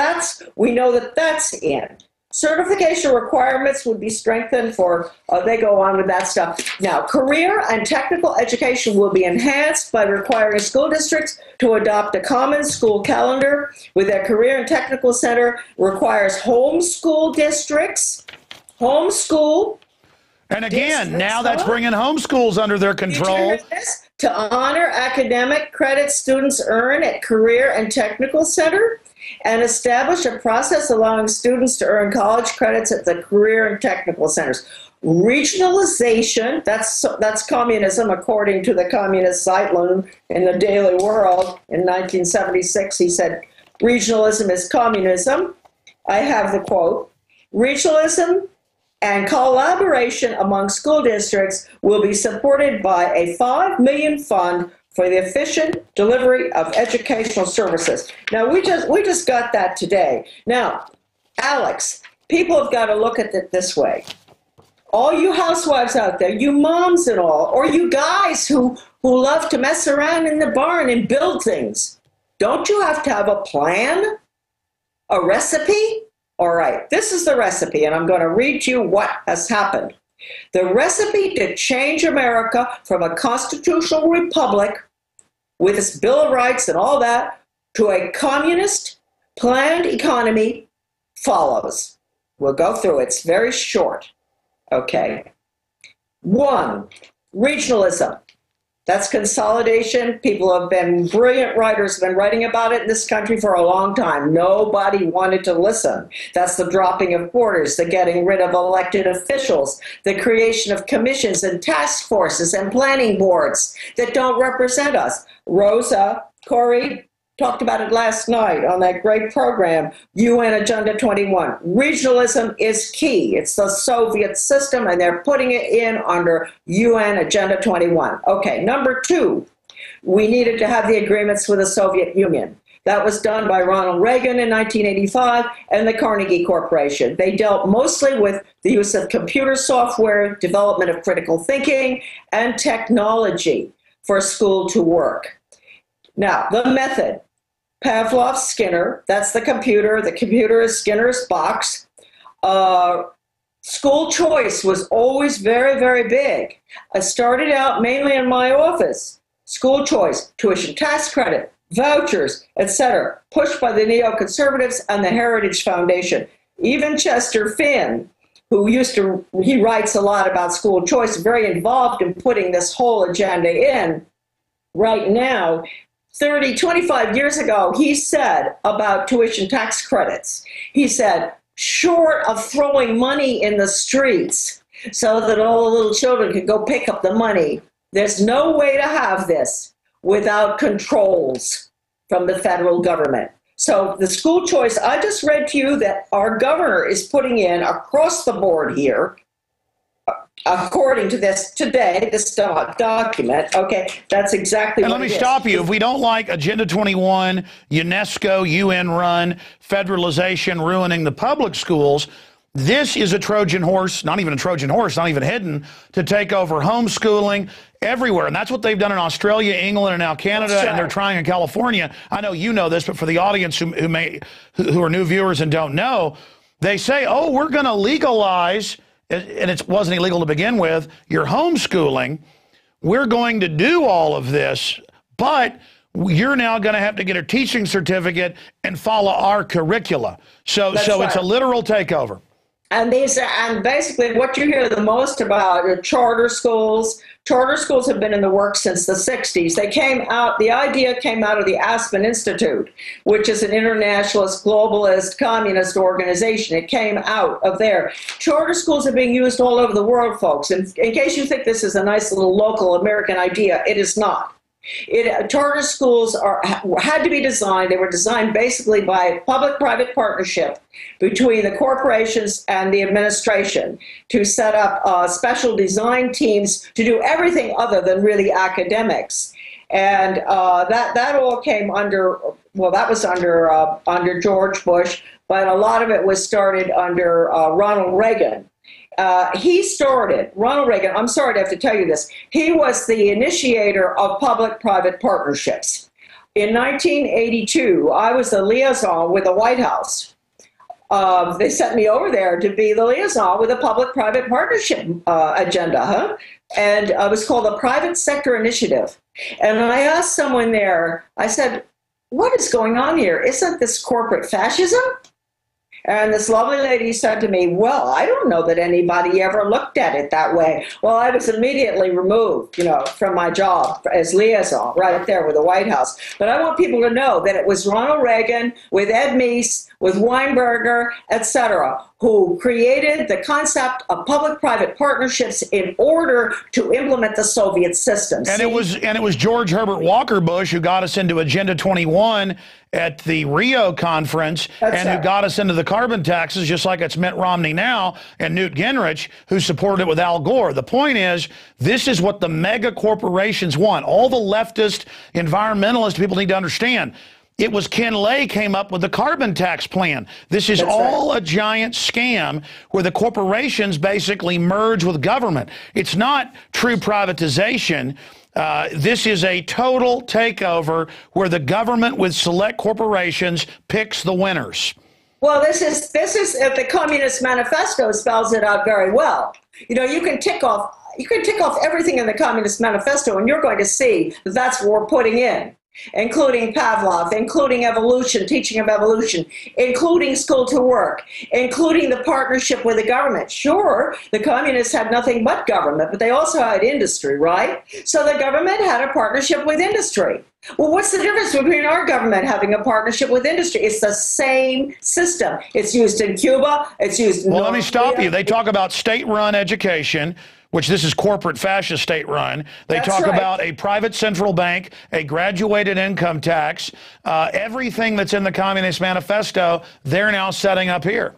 we know that's in. Certification requirements would be strengthened for, they go on with that stuff. Now, career and technical education will be enhanced by requiring school districts to adopt a common school calendar with their career and technical center requires homeschool districts, homeschool. And again, now that's bringing homeschools under their control. To honor academic credits students earn at career and technical center, and establish a process allowing students to earn college credits at the career and technical centers. Regionalization, that's communism, according to the communist Zeitlin in the Daily World in 1976. He said, regionalism is communism. I have the quote. Regionalism and collaboration among school districts will be supported by a $5 million fund for the efficient delivery of educational services. Now, we just got that today. Now, Alex, people have got to look at it this way. All you housewives out there, you moms and all, or you guys who love to mess around in the barn and build things, don't you have to have a plan? A recipe? All right, this is the recipe, and I'm going to read you what has happened. The recipe to change America from a constitutional republic with its Bill of Rights and all that to a communist planned economy follows. We'll go through it. It's very short. Okay. 1, regionalism. That's consolidation. People have been, brilliant writers have been writing about it in this country for a long time. Nobody wanted to listen. That's the dropping of borders, the getting rid of elected officials, the creation of commissions and task forces and planning boards that don't represent us. Rosa, Corey talked about it last night on that great program, UN Agenda 21. Regionalism is key. It's the Soviet system, and they're putting it in under UN Agenda 21. Okay, number 2, we needed to have the agreements with the Soviet Union. That was done by Ronald Reagan in 1985 and the Carnegie Corporation. They dealt mostly with the use of computer software, development of critical thinking, and technology for school to work. Now, the method, Pavlov, Skinner, that's the computer. The computer is Skinner's box. School choice was always very, very big. I started out mainly in my office. School choice, tuition tax credit, vouchers, etc., pushed by the neoconservatives and the Heritage Foundation. Even Chester Finn, he writes a lot about school choice, very involved in putting this whole agenda in. Right now, 25 years ago, he said about tuition tax credits, he said, short of throwing money in the streets so that all the little children could go pick up the money, there's no way to have this without controls from the federal government. So the school choice, I just read to you that our governor is putting in across the board here, according to this today, this document, okay, that's exactly what it is. And let me stop you. If we don't like Agenda 21, UNESCO, UN-run, federalization, ruining the public schools, this is a Trojan horse, not even a Trojan horse, not even hidden, to take over homeschooling everywhere. And that's what they've done in Australia, England, and now Canada, and they're trying in California. I know you know this, but for the audience who are new viewers and don't know, they say, oh, we're going to legalize and it wasn't illegal to begin with, you're homeschooling. We're going to do all of this, but you're now going to have to get a teaching certificate and follow our curricula. So That's it's right. a literal takeover. And basically what you hear the most about are charter schools. Charter schools have been in the works since the 60s. The idea came out of the Aspen Institute, which is an internationalist, globalist, communist organization. It came out of there. Charter schools are being used all over the world, folks. In case you think this is a nice little local American idea, it is not. Charter schools had to be designed. They were designed basically by public-private partnership between the corporations and the administration to set up special design teams to do everything other than really academics. And that all came under, well, that was under George Bush, but a lot of it was started under Ronald Reagan. Ronald Reagan, I'm sorry to have to tell you this, he was the initiator of public-private partnerships. In 1982, I was the liaison with the White House. They sent me over there to be the liaison with a public-private partnership agenda, and it was called the Private Sector Initiative. And I asked someone there, I said, what is going on here? Isn't this corporate fascism? And this lovely lady said to me, well, I don't know that anybody ever looked at it that way. Well, I was immediately removed, from my job as liaison right there with the White House. But I want people to know that it was Ronald Reagan with Ed Meese, with Weinberger, etc., who created the concept of public-private partnerships in order to implement the Soviet system. And it was George Herbert Walker Bush who got us into Agenda 21 at the Rio conference, who got us into the carbon taxes, just like it's Mitt Romney now, and Newt Gingrich, who supported it with Al Gore. The point is, this is what the mega corporations want. All the leftist environmentalist people need to understand. It was Ken Lay came up with the carbon tax plan. This is all a giant scam where the corporations basically merge with government. It's not true privatization. This is a total takeover where the government with select corporations picks the winners. Well, this is the Communist Manifesto spells it out very well. You can tick off everything in the Communist Manifesto, and you're going to see that that's what we're putting in, including Pavlov, including evolution, teaching of evolution, including school to work, including the partnership with the government. Sure, the communists had nothing but government, but they also had industry, right? So the government had a partnership with industry. Well, what's the difference between our government having a partnership with industry? It's the same system. It's used in Cuba. It's used in Well, let me stop you. They talk about state-run education, which this is corporate fascist state-run. They talk about a private central bank, a graduated income tax, everything that's in the Communist Manifesto, they're now setting up here.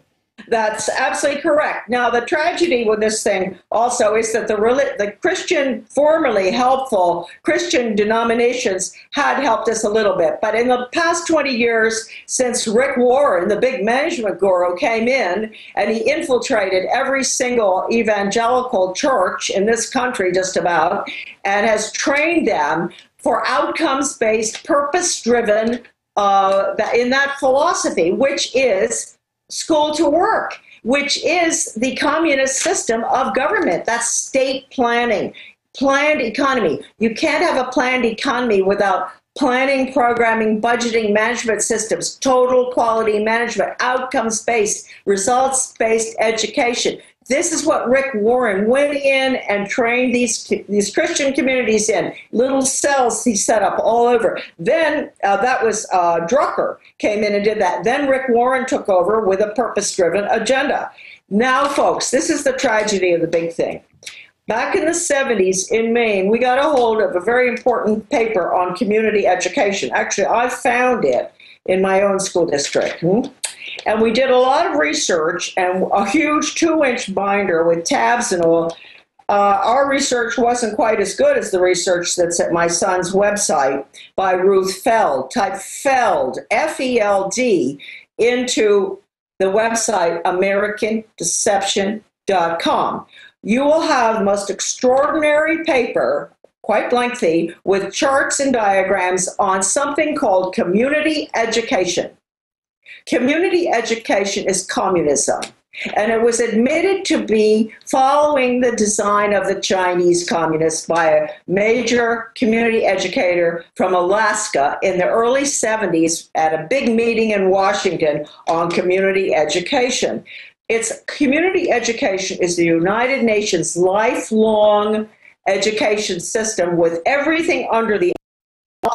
That's absolutely correct. Now, the tragedy with this thing also is that the Christian, formerly helpful Christian denominations had helped us a little bit. But in the past 20 years, since Rick Warren, the big management guru, came in and he infiltrated every single evangelical church in this country just about and has trained them for outcomes-based, purpose-driven in that philosophy, which is school to work, which is the communist system of government. That's state planning, planned economy. You can't have a planned economy without planning, programming, budgeting, management systems, total quality management, outcomes-based, results-based education. This is what Rick Warren went in and trained these Christian communities in. Little cells he set up all over. Then that was Drucker came in and did that. Then Rick Warren took over with a purpose-driven agenda. Now, folks, this is the tragedy of the big thing. Back in the 70s in Maine, we got a hold of a very important paper on community education. Actually, I found it in my own school district. And we did a lot of research and a huge 2-inch binder with tabs and all. Our research wasn't quite as good as the research that's at my son's website by Ruth Feld. Type Feld, F-E-L-D, into the website AmericanDeception.com. You will have the most extraordinary paper, quite lengthy, with charts and diagrams on something called community education. Community education is communism. And it was admitted to be following the design of the Chinese communists by a major community educator from Alaska in the early 70s at a big meeting in Washington on community education. Community education is the United Nations lifelong education system with everything under the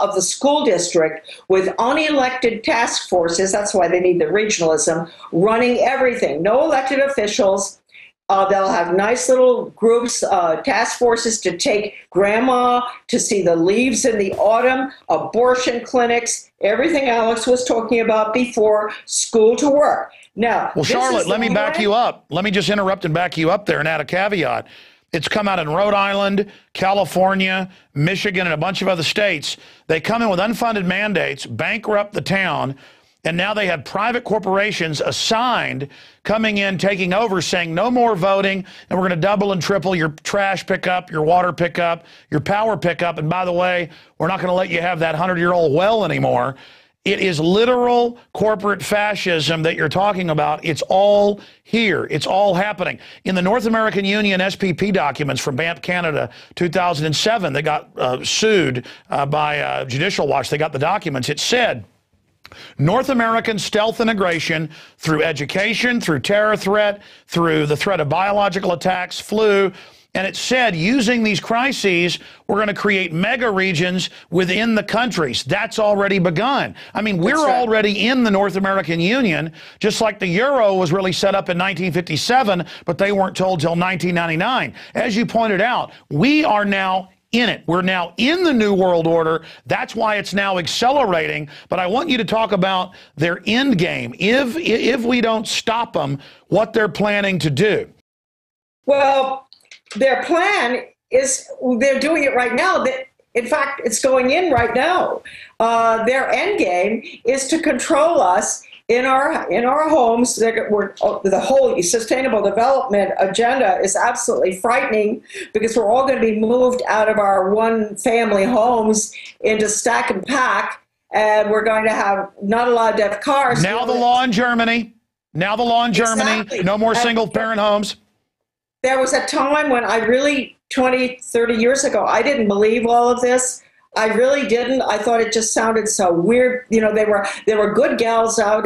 of the school district, with unelected task forces. That's why they need the regionalism, running everything. No elected officials. They'll have nice little groups, task forces to take grandma to see the leaves in the autumn, abortion clinics, everything Alex was talking about before, school to work. Now, well, Charlotte, let me back you up. Let me just interrupt and back you up there and add a caveat. It's come out in Rhode Island, California, Michigan, and a bunch of other states. They come in with unfunded mandates, bankrupt the town, and now they have private corporations assigned coming in, taking over, saying no more voting, and we're going to double and triple your trash pickup, your water pickup, your power pickup, and by the way, we're not going to let you have that 100-year-old well anymore. It is literal corporate fascism that you're talking about. It's all here. It's all happening. In the North American Union SPP documents from Banff, Canada, 2007, they got sued by Judicial Watch. They got the documents. It said, North American stealth integration through education, through terror threat, through the threat of biological attacks, flu. And it said, using these crises, we're going to create mega regions within the countries. That's already begun. I mean, we're already in the North American Union, just like the euro was really set up in 1957, but they weren't told till 1999. As you pointed out, we are now in it. We're now in the New World Order. That's why it's now accelerating. But I want you to talk about their end game. If we don't stop them, what they're planning to do. Well, their plan is, they're doing it right now. In fact, it's going in right now. Their end game is to control us in our homes. The whole sustainable development agenda is absolutely frightening because we're all going to be moved out of our one-family homes into stack and pack, and we're going to have not allowed to have cars. Now the law in Germany. Now the law in Germany. Exactly. No more single-parent homes. There was a time when I really, 20, 30 years ago, I didn't believe all of this. I really didn't. I thought it just sounded so weird. You know, there were good gals out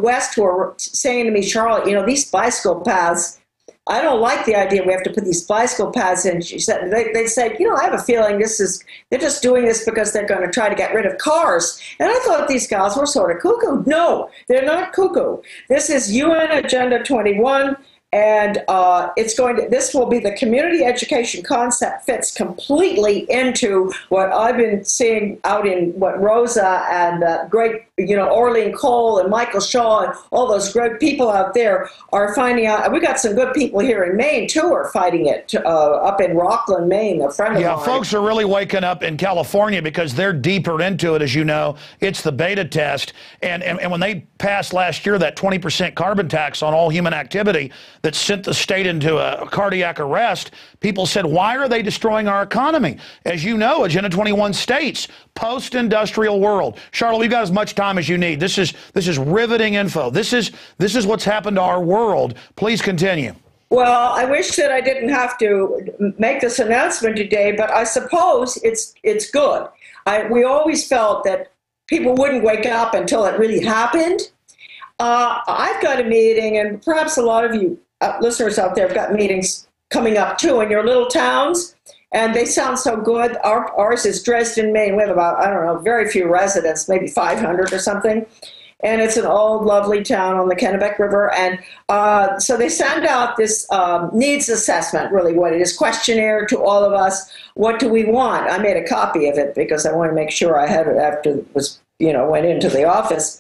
west who were saying to me, Charlotte, you know, these bicycle paths, I don't like the idea we have to put these bicycle paths in. She said, they said, you know, I have a feeling they're just doing this because they're going to try to get rid of cars. And I thought these gals were sort of cuckoo. No, they're not cuckoo. This is UN Agenda 21. And this will be the community education concept fits completely into what I've been seeing out in what Rosa and great, you know, Orlean Cole and Michael Shaw and all those great people out there are finding out. We got some good people here in Maine too are fighting it up in Rockland, Maine, a friend of mine. Yeah, folks are really waking up in California because they're deeper into it, as you know. It's the beta test. And when they passed last year that 20% carbon tax on all human activity, that sent the state into a cardiac arrest, people said, why are they destroying our economy? As you know, Agenda 21 states, post-industrial world. Charlotte, we've got as much time as you need. This is riveting info. This is what's happened to our world. Please continue. Well, I wish that I didn't have to make this announcement today, but I suppose it's good. We always felt that people wouldn't wake up until it really happened. I've got a meeting, and perhaps a lot of you listeners out there have got meetings coming up too in your little towns, and they sound so good. Ours is Dresden, Maine. We have about, I don't know, very few residents, maybe 500 or something. And it's an old, lovely town on the Kennebec River. And so they send out this needs assessment, really what it is, questionnaire to all of us. What do we want? I made a copy of it because I want to make sure I had it after it was, went into the office.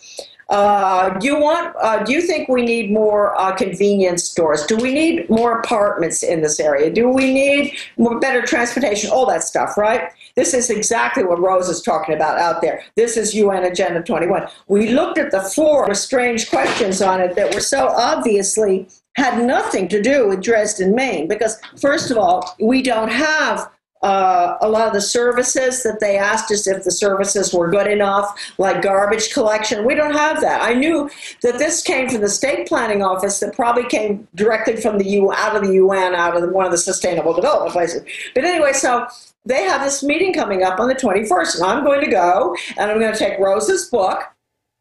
Do you think we need more convenience stores? Do we need more apartments in this area? Do we need better transportation? All that stuff, right? This is exactly what Rose is talking about out there. This is UN Agenda 21. We looked at the 4 strange questions on it that were so obviously had nothing to do with Dresden, Maine, because first of all, we don't have a lot of the services that they asked us if the services were good enough, like garbage collection. We don't have that. I knew that this came from the state planning office that probably came directly from the out of the UN, out of one of the sustainable development places. But anyway, so they have this meeting coming up on the 21st, and I'm going to go, and I'm going to take Rose's book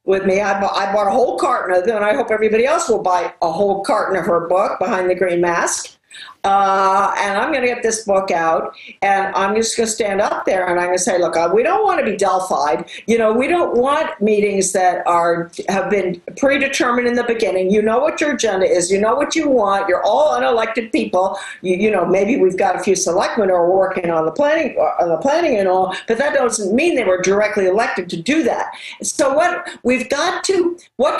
with me. I bought a whole carton of them, and I hope everybody else will buy a whole carton of her book, Behind the Green Mask. And I'm going to get this book out, and I'm just going to stand up there and I'm going to say, look, we don't want to be Delphied. You know, we don't want meetings that have been predetermined in the beginning. You know what your agenda is. You know what you want. You're all unelected people. You know, maybe we've got a few selectmen who are working on the planning and all, but that doesn't mean they were directly elected to do that. So what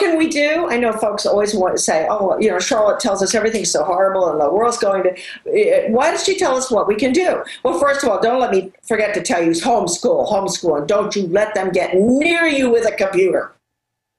can we do? I know folks always want to say, oh, you know, Charlotte tells us everything's so horrible and the world's going to. Why does she tell us what we can do? Well, first of all, don't let me forget to tell you, homeschool, and don't you let them get near you with a computer.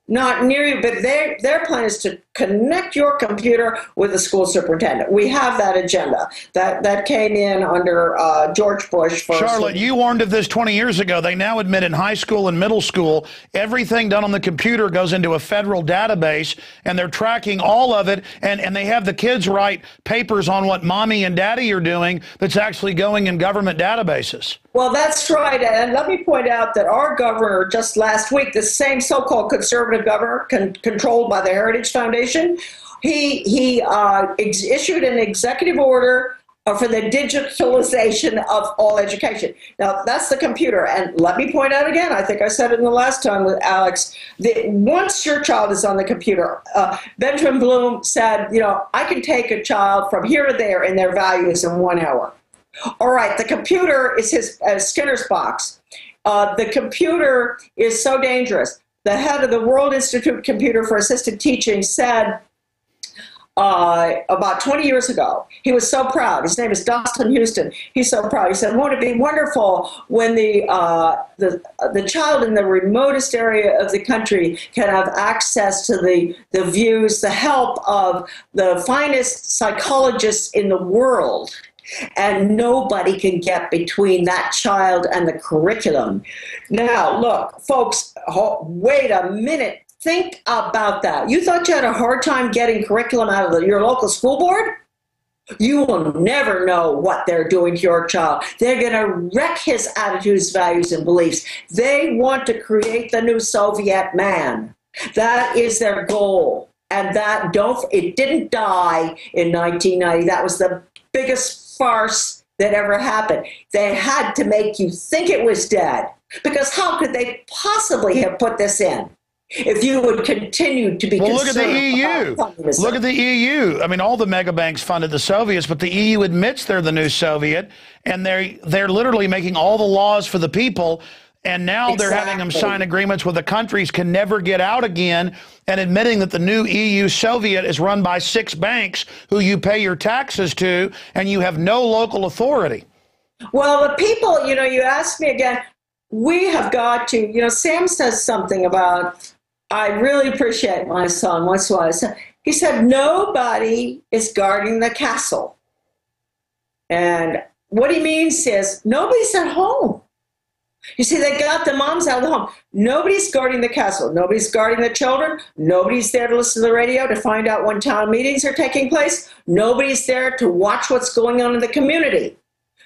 Not near you, but their plan is to connect your computer with the school superintendent. We have that agenda. That came in under George Bush first. Charlotte, you warned of this 20 years ago. They now admit in high school and middle school, everything done on the computer goes into a federal database, and they're tracking all of it, and they have the kids write papers on what mommy and daddy are doing that's actually going in government databases. Well, that's right. And let me point out that our governor just last week, the same so-called conservative governor controlled by the Heritage Foundation, he issued an executive order for the digitalization of all education. Now, that's the computer. And let me point out again, I think I said it in the last time with Alex, that once your child is on the computer, Benjamin Bloom said, you know, I can take a child from here to there in their values in 1 hour. All right, the computer is his Skinner's box. The computer is so dangerous. The head of the World Institute Computer for Assisted Teaching said about 20 years ago, he was so proud. His name is Dustin Houston. He's so proud. He said, won't it be wonderful when the child in the remotest area of the country can have access to the views, the help of the finest psychologists in the world, and nobody can get between that child and the curriculum. Now, look, folks, wait a minute. Think about that. You thought you had a hard time getting curriculum out of your local school board? You will never know what they're doing to your child. They're going to wreck his attitudes, values, and beliefs. They want to create the new Soviet man. That is their goal. And it didn't die in 1990. That was the biggest farce that ever happened. They had to make you think it was dead, because how could they possibly have put this in if you would continue to be concerned? Look at the EU. Look at the EU. I mean, all the mega banks funded the Soviets, but the EU admits they're the new Soviet, and they're literally making all the laws for the people. And now they're having them sign agreements where the countries can never get out again, and admitting that the new EU Soviet is run by 6 banks who you pay your taxes to, and you have no local authority. Well, the people, you know, you asked me again, we have got to, you know, Sam says something about, I really appreciate my son. What's what I said? He said, nobody is guarding the castle. And what he means is nobody's at home. You see, they got the moms out of the home. Nobody's guarding the castle. Nobody's guarding the children. Nobody's there to listen to the radio to find out when town meetings are taking place. Nobody's there to watch what's going on in the community.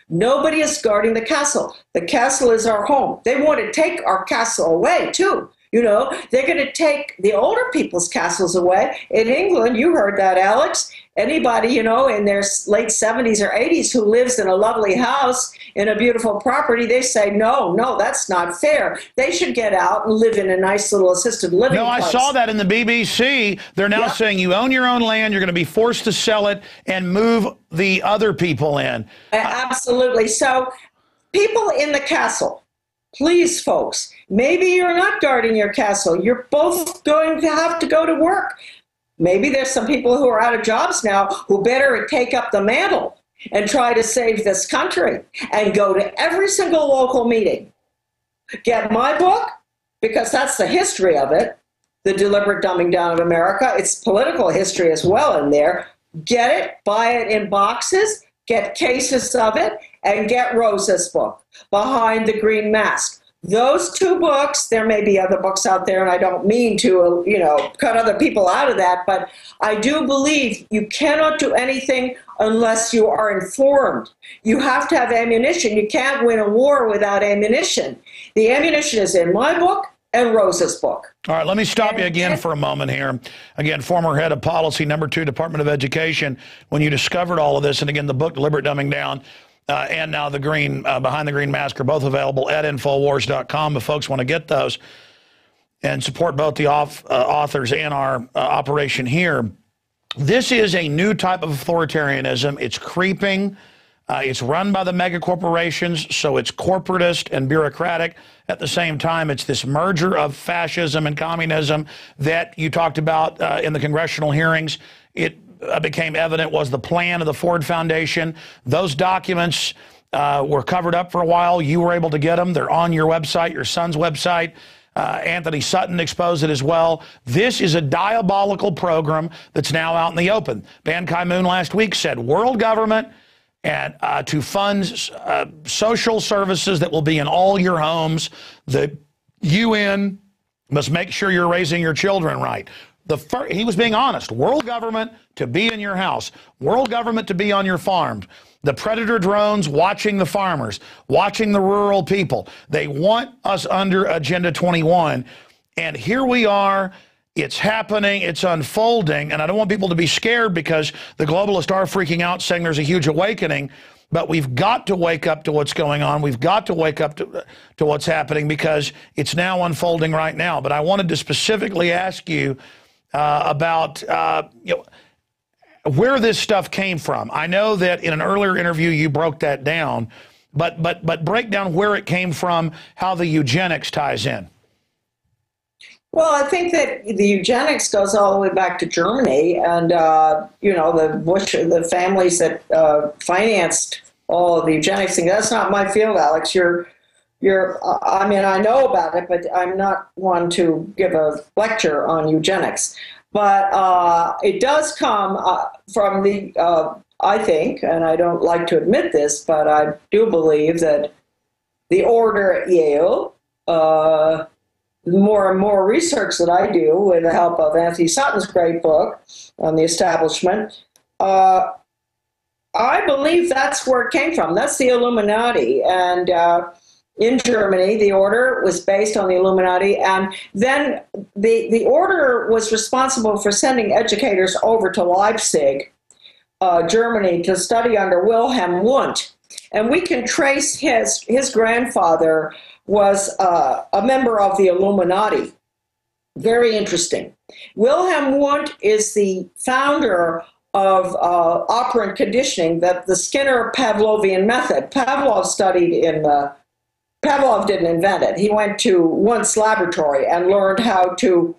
Nobody is guarding the castle. The castle is our home. They want to take our castle away, too. You know, they're going to take the older people's castles away. In England, you heard that, Alex. Anybody, you know, in their late 70s or 80s who lives in a lovely house in a beautiful property, they say, no, that's not fair. They should get out and live in a nice little assisted living place. I saw that in the BBC. They're now saying you own your own land, you're going to be forced to sell it and move the other people in. Absolutely. So people in the castle, please, folks, maybe you're not guarding your castle. You're both going to have to go to work. Maybe there's some people who are out of jobs now who better take up the mantle and try to save this country and go to every single local meeting. Get my book, because that's the history of it, The Deliberate Dumbing Down of America. It's political history as well in there. Get it, buy it in boxes, get cases of it, and get Rosa's book, Behind the Green Mask. Those two books, there may be other books out there, and I don't mean to, cut other people out of that, but I do believe you cannot do anything unless you are informed. You have to have ammunition. You can't win a war without ammunition. The ammunition is in my book and Rosa's book. All right, let me stop you again for a moment here. Again, former head of policy, #2, Department of Education, when you discovered all of this, and again, the book, Deliberate Dumbing Down, and now the Behind the Green Mask are both available at Infowars.com if folks want to get those and support both the authors and our operation here. This is a new type of authoritarianism. It's creeping. It's run by the mega corporations, so it's corporatist and bureaucratic. At the same time, it's this merger of fascism and communism that you talked about in the congressional hearings. It became evident was the plan of the Ford Foundation. Those documents were covered up for a while. You were able to get them. They're on your website, your son's website. Anthony Sutton exposed it as well. This is a diabolical program that's now out in the open. Ban Ki-moon last week said world government and to fund social services that will be in all your homes. The UN must make sure you're raising your children right. He was being honest. World government to be in your house. World government to be on your farms. The predator drones watching the farmers, watching the rural people. They want us under Agenda 21. And here we are. It's happening. It's unfolding. And I don't want people to be scared because the globalists are freaking out saying there's a huge awakening. But we've got to wake up to what's going on. We've got to wake up to what's happening because it's now unfolding right now. But I wanted to specifically ask you about where this stuff came from. I know that in an earlier interview you broke that down, but break down where it came from, how the eugenics ties in. Well, I think that the eugenics goes all the way back to Germany, and the families that financed all of the eugenics thing. That's not my field, Alex. I mean, I know about it, but I'm not one to give a lecture on eugenics. But it does come from I think, and I don't like to admit this, but I do believe that the order at Yale, more and more research that I do with the help of Anthony Sutton's great book on the establishment, I believe that's where it came from. That's the Illuminati. And in Germany, the order was based on the Illuminati, and then the order was responsible for sending educators over to Leipzig, Germany, to study under Wilhelm Wundt. And we can trace his grandfather was a member of the Illuminati. Very interesting. Wilhelm Wundt is the founder of operant conditioning, that the Skinner-Pavlovian method. Pavlov didn't invent it. He went to Wundt's laboratory and learned how to,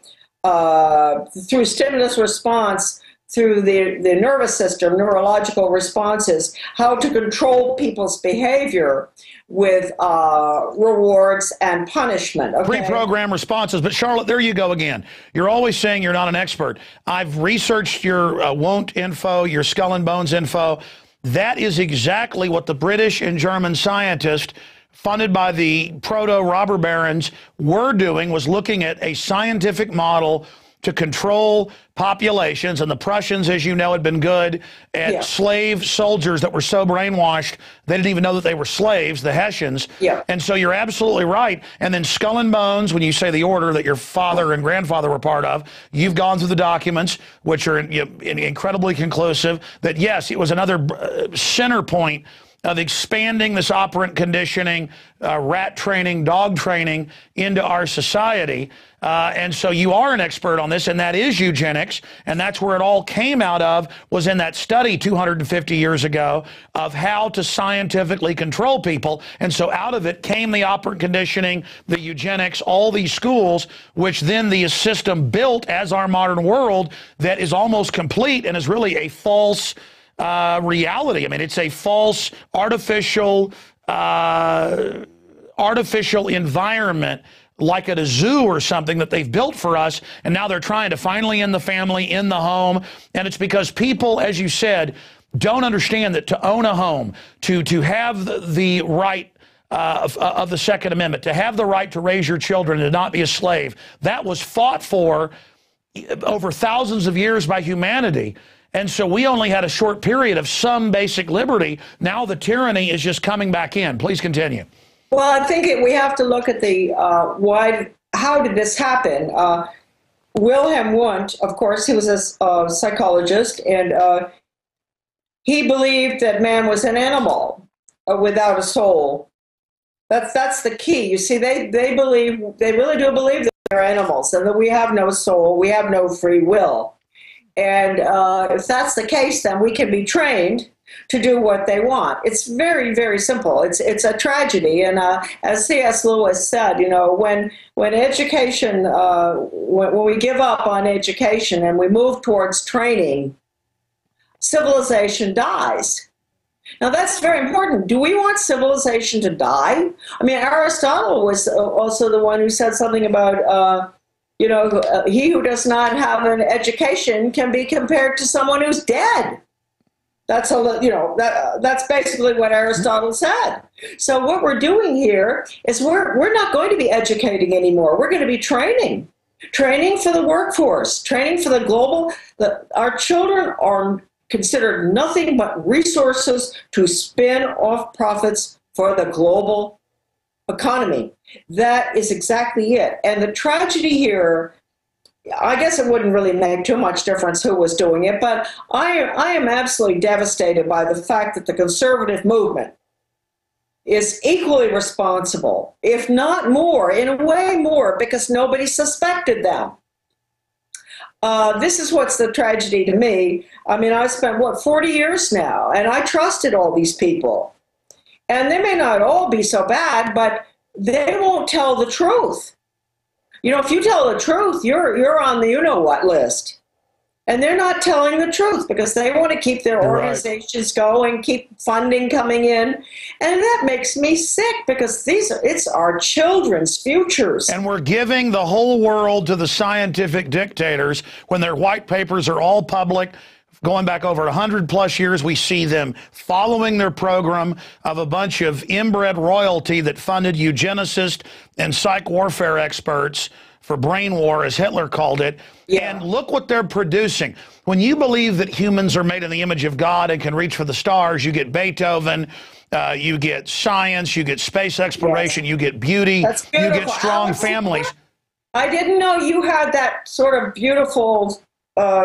through stimulus response, through the nervous system, neurological responses, how to control people's behavior with rewards and punishment. Okay? Pre-programmed responses. But Charlotte, there you go again. You're always saying you're not an expert. I've researched your Wundt info, your Skull and Bones info. That is exactly what the British and German scientists funded by the proto-robber barons were doing, was looking at a scientific model to control populations. And the Prussians, as you know, had been good at slave soldiers that were so brainwashed they didn't even know that they were slaves, the Hessians. Yeah. And so you're absolutely right. And then Skull and Bones, when you say the order that your father and grandfather were part of, you've gone through the documents, which are incredibly conclusive, that yes, it was another center point of expanding this operant conditioning, rat training, dog training into our society. And so you are an expert on this, and that is eugenics, and that's where it all came out of, was in that study 250 years ago of how to scientifically control people. And so out of it came the operant conditioning, the eugenics, all these schools, which then the system built as our modern world that is almost complete and is really a false reality. I mean, it's a false artificial environment, like at a zoo or something that they've built for us, and now they're trying to finally end the family, in the home. And it's because people, as you said, don't understand that to own a home, to have the right of the Second Amendment, to have the right to raise your children and to not be a slave, that was fought for over thousands of years by humanity. And so we only had a short period of some basic liberty. Now the tyranny is just coming back in. Please continue. Well, I think we have to look at the how did this happen? Wilhelm Wundt, of course, he was a psychologist, and he believed that man was an animal without a soul. That's the key. You see, they really do believe that they're animals and that we have no soul, we have no free will. And if that's the case, then we can be trained to do what they want. It's very, very simple. It's a tragedy. And as C.S. Lewis said, you know, when education, when we give up on education and we move towards training, civilization dies. Now, that's very important. Do we want civilization to die? I mean, Aristotle was also the one who said something about, he who does not have an education can be compared to someone who's dead. That's that's basically what Aristotle said. So what we're doing here is we're not going to be educating anymore. We're going to be training for the workforce, training for the global. Our children are considered nothing but resources to spin off profits for the global economy. That is exactly it. And the tragedy here, I guess it wouldn't really make too much difference who was doing it, but I am absolutely devastated by the fact that the conservative movement is equally responsible, if not more, in a way more, because nobody suspected them. This is what's the tragedy to me. I mean, I spent, 40 years now, and I trusted all these people. And they may not all be so bad, but they won't tell the truth. You know, if you tell the truth, you're on the you-know-what list. And they're not telling the truth because they want to keep their organizations going, keep funding coming in. And that makes me sick because it's our children's futures. And we're giving the whole world to the scientific dictators when their white papers are all public. Going back over 100+ years, we see them following their program of a bunch of inbred royalty that funded eugenicists and psych warfare experts for brain war, as Hitler called it. Yeah. And look what they're producing. When you believe that humans are made in the image of God and can reach for the stars, you get Beethoven, you get science, you get space exploration, you get beauty, you get strong families. I didn't know you had that sort of beautiful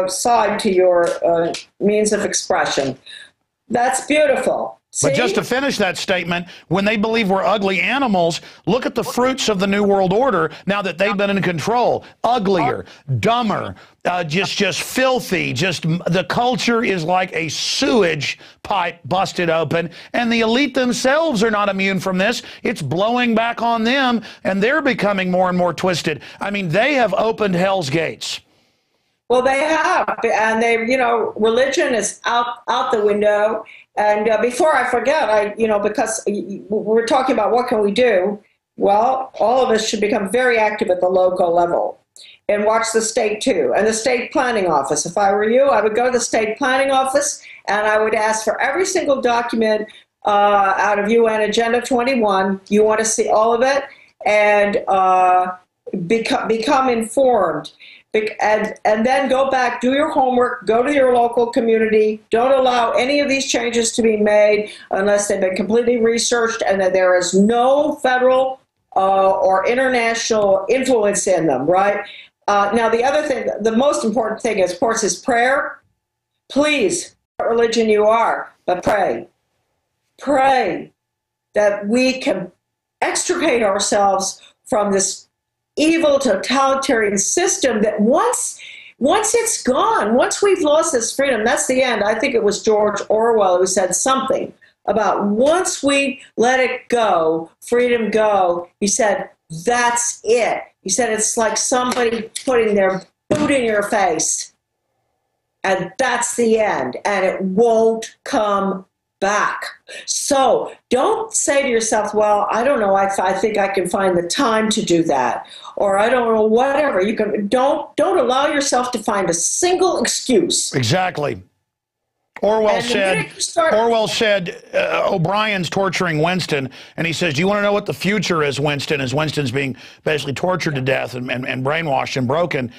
side to your means of expression. That's beautiful. See? But just to finish that statement, when they believe we're ugly animals, look at the fruits of the New World Order now that they've been in control. Uglier, dumber, just filthy. Just the culture is like a sewage pipe busted open, and the elite themselves are not immune from this. It's blowing back on them, and they're becoming more and more twisted. I mean, they have opened hell's gates. Well, they have, and religion is out the window. And before I forget, because we're talking about what can we do, well, all of us should become very active at the local level and watch the state too, and the state planning office. If I were you, I would go to the state planning office and I would ask for every single document out of UN Agenda 21. You want to see all of it and become informed. And then go back, do your homework, go to your local community. Don't allow any of these changes to be made unless they've been completely researched and that there is no federal or international influence in them, right? Now, the other thing, the most important thing, of course, is prayer. Please, what religion you are, but pray. Pray that we can extricate ourselves from this evil totalitarian system that once it's gone, once we've lost this freedom, that's the end. I think it was George Orwell who said something about once we let it go, freedom go, he said, that's it. He said, it's like somebody putting their boot in your face. And that's the end. And it won't come back. So don't say to yourself, well, I don't know, I think I can find the time to do that. Or I don't know, whatever. You can don't allow yourself to find a single excuse. Exactly. Orwell said O'Brien's torturing Winston, and he says, do you want to know what the future is, Winston, as Winston's being basically tortured to death and brainwashed and broken.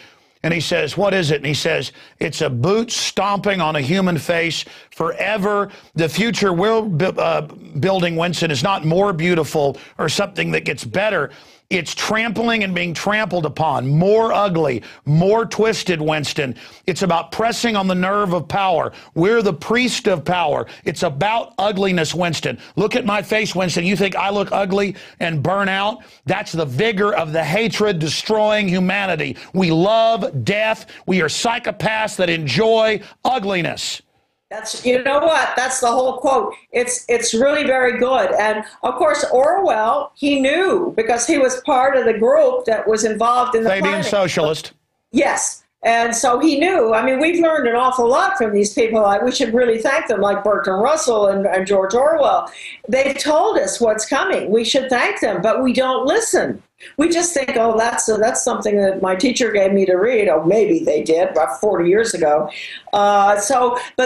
And he says, what is it? And he says, it's a boot stomping on a human face forever. The future we're building, Winston, is not more beautiful or something that gets better. It's trampling and being trampled upon, more ugly, more twisted, Winston. It's about pressing on the nerve of power. We're the priest of power. It's about ugliness, Winston. Look at my face, Winston. You think I look ugly and burn out? That's the vigor of the hatred destroying humanity. We love death. We are psychopaths that enjoy ugliness. That's, you know what? That's the whole quote. It's really very good. And of course, Orwell, he knew because he was part of the group that was involved in the Fabian planning. Socialist. Yes. And so he knew. I mean, we've learned an awful lot from these people. We should really thank them, like Bertrand Russell and George Orwell. They've told us what's coming. We should thank them, but we don't listen. We just think, oh, that's something that my teacher gave me to read. Oh, maybe they did, about 40 years ago. But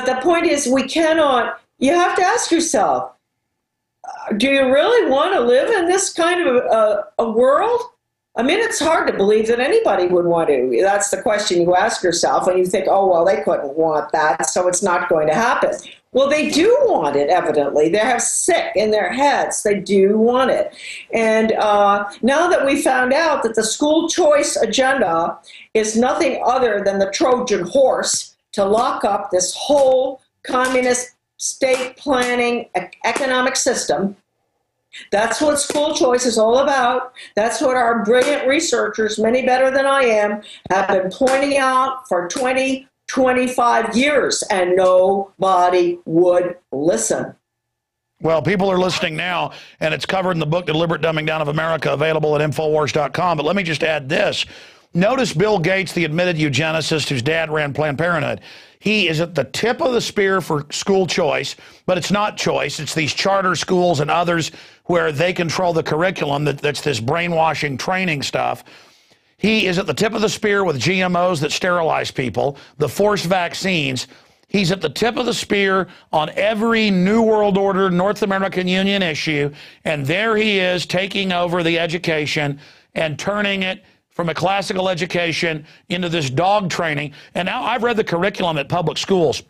the point is, we cannot, you have to ask yourself, do you really want to live in this kind of a world? I mean, it's hard to believe that anybody would want to. That's the question you ask yourself, and you think, oh, well, they couldn't want that, so it's not going to happen. Well, they do want it, evidently. They have sick in their heads. They do want it. And now that we found out that the school choice agenda is nothing other than the Trojan horse to lock up this whole communist state planning economic system, that's what school choice is all about. That's what our brilliant researchers, many better than I am, have been pointing out for 25 years, and nobody would listen. Well, people are listening now, and it's covered in the book, The Deliberate Dumbing Down of America, available at Infowars.com. But let me just add this. Notice Bill Gates, the admitted eugenicist whose dad ran Planned Parenthood. He is at the tip of the spear for school choice, but it's not choice. It's these charter schools and others where they control the curriculum. That's this brainwashing training stuff. He is at the tip of the spear with GMOs that sterilize people, the forced vaccines. He's at the tip of the spear on every New World Order, North American Union issue, and there he is taking over the education and turning it from a classical education into this dog training. And now I've read the curriculum at public schools.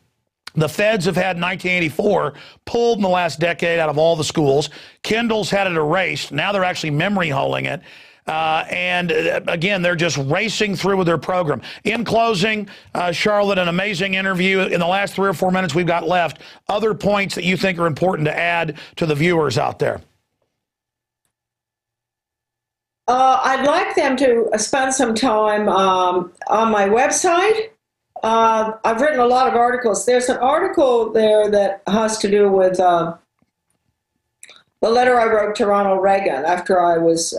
The feds have had 1984 pulled in the last decade out of all the schools. Kindle's had it erased. Now they're actually memory holing it. And again, they're just racing through with their program. In closing, Charlotte, an amazing interview. In the last 3 or 4 minutes we've got left, other points that you think are important to add to the viewers out there? I'd like them to spend some time on my website. I've written a lot of articles. There's an article there that has to do with the letter I wrote to Ronald Reagan after I was,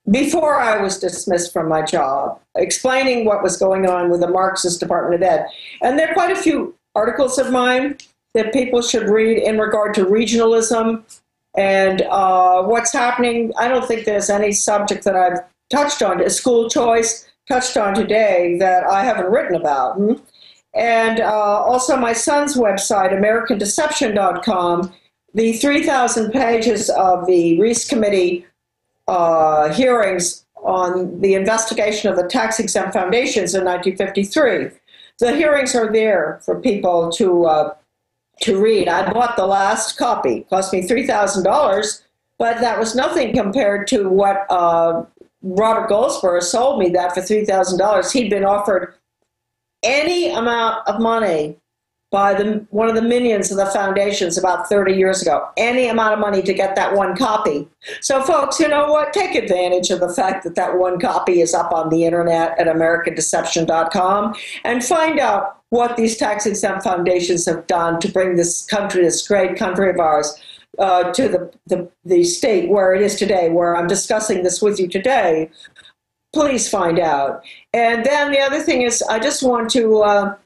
before I was dismissed from my job, explaining what was going on with the Marxist Department of Ed. And there are quite a few articles of mine that people should read in regard to regionalism and what's happening. I don't think there's any subject that I've touched on, school choice, touched on today that I haven't written about. And also my son's website, AmericanDeception.com, the 3,000 pages of the Reese Committee hearings on the investigation of the tax-exempt foundations in 1953. The hearings are there for people to read. I bought the last copy. It cost me $3,000, but that was nothing compared to what Robert Goldsboro sold me that for $3,000. He'd been offered any amount of money by one of the minions of the foundations about 30 years ago, any amount of money to get that one copy. So folks, you know what? Take advantage of the fact that that one copy is up on the internet at AmericanDeception.com and find out what these tax-exempt foundations have done to bring this country, this great country of ours, to the state where it is today, where I'm discussing this with you today. Please find out. And then the other thing is, I just want to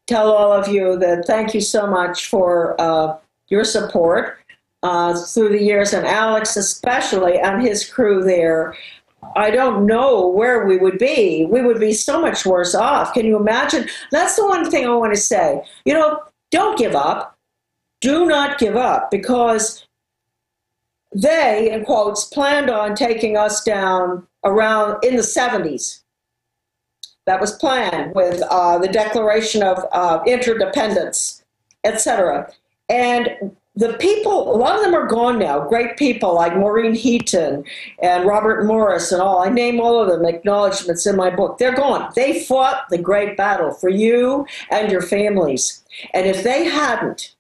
tell all of you that thank you so much for your support through the years, and Alex especially and his crew there. I don't know where we would be. We would be so much worse off. Can you imagine? That's the one thing I want to say. You know, don't give up. Do not give up, because they, in quotes, planned on taking us down around in the 70s. That was planned with the Declaration of Interdependence, etc. And the people, a lot of them are gone now, great people like Maureen Heaton and Robert Morris and all. I name all of them, acknowledgments in my book. They're gone. They fought the great battle for you and your families. And if they hadn't,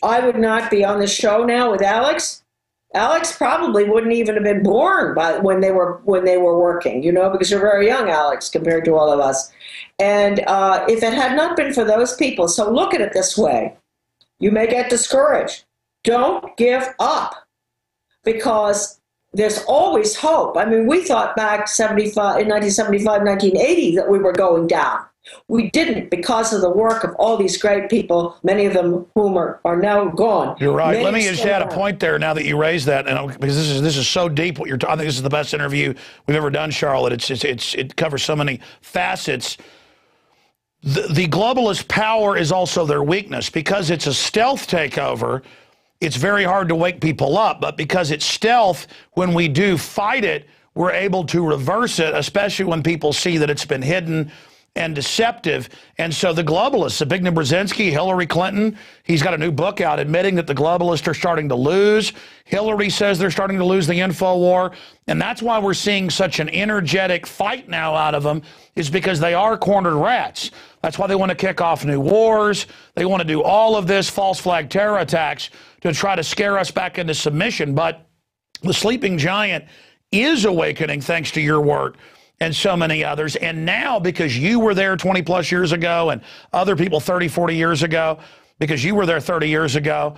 I would not be on the show now with Alex. Alex probably wouldn't even have been born when they were working, because you're very young, Alex, compared to all of us. And if it had not been for those people, so look at it this way. You may get discouraged. Don't give up, because there's always hope. I mean, we thought back in 1975, 1980 that we were going down. We didn't, because of the work of all these great people, many of them whom are now gone. You're right. Let me just add a point there now that you raised that, and because this is so deep what you're talking. I think this is the best interview we've ever done, Charlotte. It covers so many facets. The globalist power is also their weakness, because it's a stealth takeover. It's very hard to wake people up, but because it's stealth, when we do fight it, we're able to reverse it, especially when people see that it's been hidden and deceptive. And so the globalists, Zbigniew Brzezinski, Hillary Clinton, he's got a new book out admitting that the globalists are starting to lose. Hillary says they're starting to lose the info war. And that's why we're seeing such an energetic fight now out of them, is because they are cornered rats. That's why they want to kick off new wars. They want to do all of this false flag terror attacks to try to scare us back into submission. But the sleeping giant is awakening thanks to your work and so many others. And now, because you were there 20 plus years ago, and other people 30, 40 years ago, because you were there 30 years ago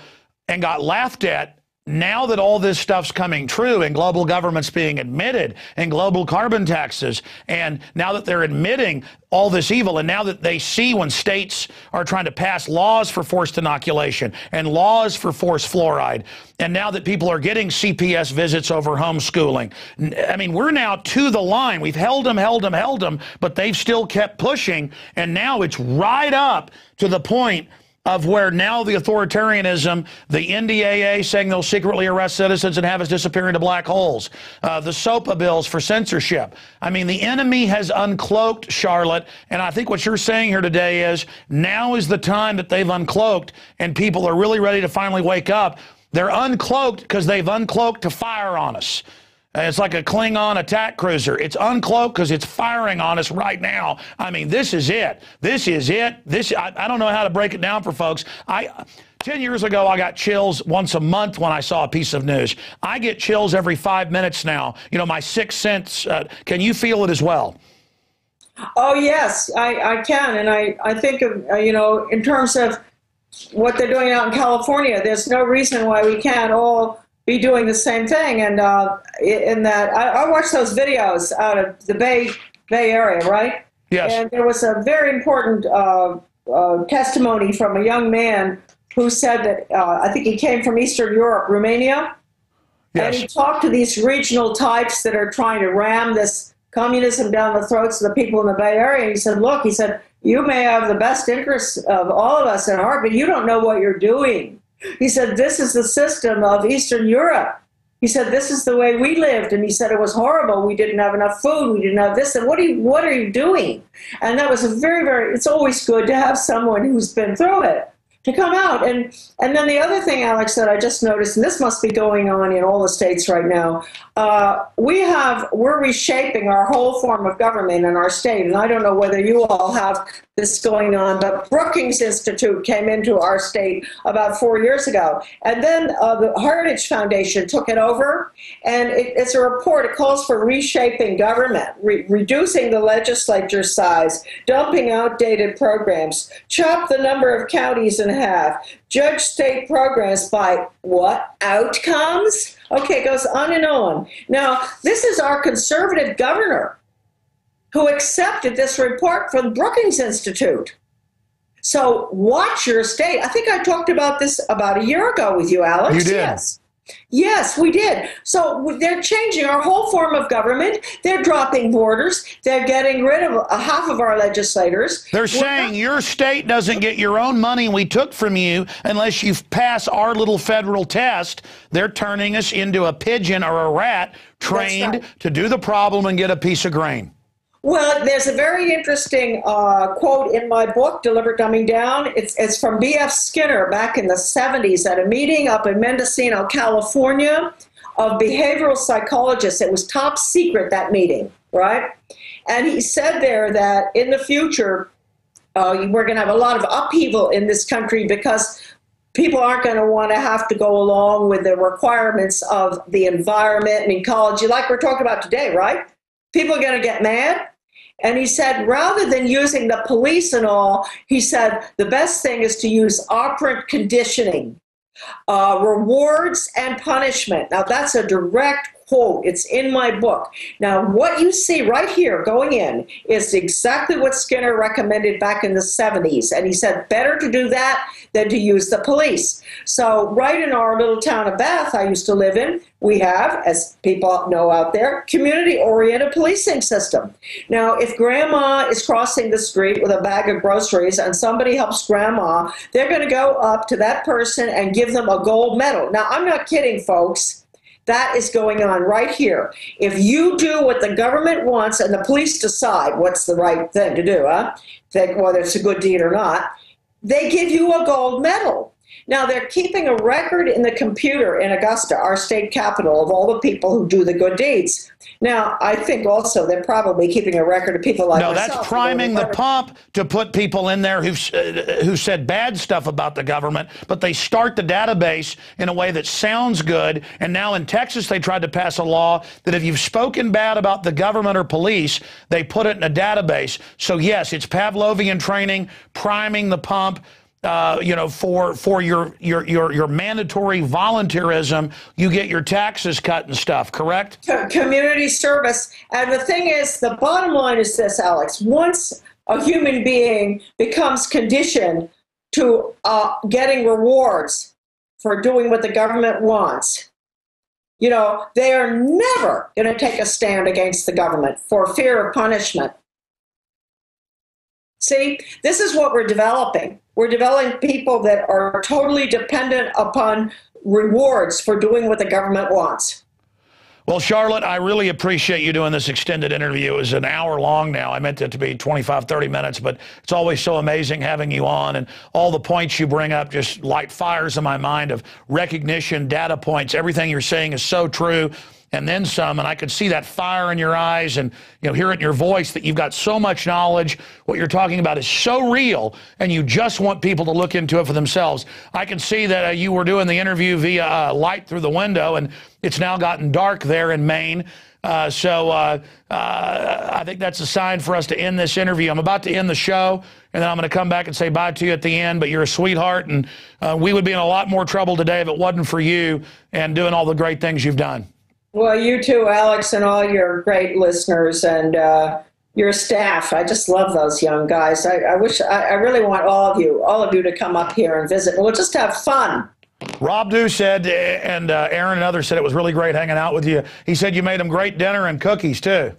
and got laughed at, now that all this stuff's coming true, and global government's being admitted, and global carbon taxes, and now that they're admitting all this evil, and now that they see when states are trying to pass laws for forced inoculation and laws for forced fluoride, and now that people are getting CPS visits over homeschooling, I mean, we're now to the line. We've held them, but they've still kept pushing, and now it's right up to the point of where now the authoritarianism, the NDAA saying they'll secretly arrest citizens and have us disappear into black holes, the SOPA bills for censorship. I mean, the enemy has uncloaked, Charlotte, and I think what you're saying here today is now is the time that they've uncloaked, and people are really ready to finally wake up. They're uncloaked because they've uncloaked to fire on us. It's like a Klingon attack cruiser. It's uncloaked because it's firing on us right now. I mean, this is it. This is it. I don't know how to break it down for folks. 10 years ago, I got chills once a month when I saw a piece of news. I get chills every 5 minutes now. My sixth sense. Can you feel it as well? Oh, yes, I can. And I think, in terms of what they're doing out in California, there's no reason why we can't all be doing the same thing. And in that, I watched those videos out of the Bay Area, right? Yes. And there was a very important testimony from a young man who said that, I think he came from Eastern Europe, Romania. Yes. And he talked to these regional types that are trying to ram this communism down the throats of the people in the Bay Area. And he said, look, you may have the best interests of all of us at heart, but you don't know what you're doing. He said, this is the system of Eastern Europe. He said, this is the way we lived. And he said, it was horrible. We didn't have enough food. We didn't have this. And what are you doing? And that was a very, it's always good to have someone who's been through it to come out. And then the other thing, Alex, that I just noticed, and this must be going on in all the states right now, we're reshaping our whole form of government in our state. And I don't know whether you all have this going on, but Brookings Institute came into our state about 4 years ago. And then the Heritage Foundation took it over. And it's a report. It calls for reshaping government, reducing the legislature size, dumping outdated programs, chop the number of counties in half, judge state programs by what? Outcomes? Okay, it goes on and on. Now, this is our conservative governor who accepted this report from Brookings Institute. So watch your state. I think I talked about this about a year ago with you, Alex. You did. Yes. Yes, we did. So they're changing our whole form of government. They're dropping borders. They're getting rid of half of our legislators. They're saying your state doesn't get your own money we took from you unless you pass our little federal test. They're turning us into a pigeon or a rat trained to do the problem and get a piece of grain. Well, there's a very interesting quote in my book, Deliberate Dumbing Down. It's from B.F. Skinner back in the 70s at a meeting up in Mendocino, California, of behavioral psychologists. It was top secret, that meeting, right? And he said there that in the future, we're going to have a lot of upheaval in this country because people aren't going to want to have to go along with the requirements of the environment and ecology, like we're talking about today, right? People are going to get mad. And he said, rather than using the police and all, he said, the best thing is to use operant conditioning, rewards and punishment. Now, that's a direct quote. It's in my book. Now, what you see right here going in is exactly what Skinner recommended back in the 70s. And he said, better to do that than to use the police. So right in our little town of Bath I used to live in, we have, as people know out there, community-oriented policing system. Now, if grandma is crossing the street with a bag of groceries and somebody helps grandma, they're going to go up to that person and give them a gold medal. Now, I'm not kidding, folks. That is going on right here. If you do what the government wants and the police decide what's the right thing to do, whether it's a good deed or not, they give you a gold medal. Now, they're keeping a record in the computer in Augusta, our state capital, of all the people who do the good deeds. Now, I think also they're probably keeping a record of people like myself. No, that's priming the pump to put people in there who said bad stuff about the government, but they start the database in a way that sounds good. And now in Texas, they tried to pass a law that if you've spoken bad about the government or police, they put it in a database. So, yes, it's Pavlovian training, priming the pump. For your mandatory volunteerism, you get your taxes cut and stuff, correct? Community service. And the thing is, the bottom line is this, Alex. Once a human being becomes conditioned to getting rewards for doing what the government wants, they are never going to take a stand against the government for fear of punishment. See, this is what we're developing. We're developing people that are totally dependent upon rewards for doing what the government wants. Well, Charlotte, I really appreciate you doing this extended interview. It was an hour long now. I meant it to be 25, 30 minutes, but it's always so amazing having you on, and all the points you bring up just light fires in my mind of recognition, data points. Everything you're saying is so true. And then some, and I could see that fire in your eyes and hear it in your voice that you've got so much knowledge. What you're talking about is so real, and you just want people to look into it for themselves. I can see that you were doing the interview via light through the window, and it's now gotten dark there in Maine. So I think that's a sign for us to end this interview. I'm about to end the show, and then I'm going to come back and say bye to you at the end, but you're a sweetheart, and we would be in a lot more trouble today if it wasn't for you and doing all the great things you've done. Well, you too, Alex, and all your great listeners and your staff. I just love those young guys. I really want all of you to come up here and visit. We'll just have fun. Rob Dew said, and Aaron and others said it was really great hanging out with you. He said you made them great dinner and cookies, too.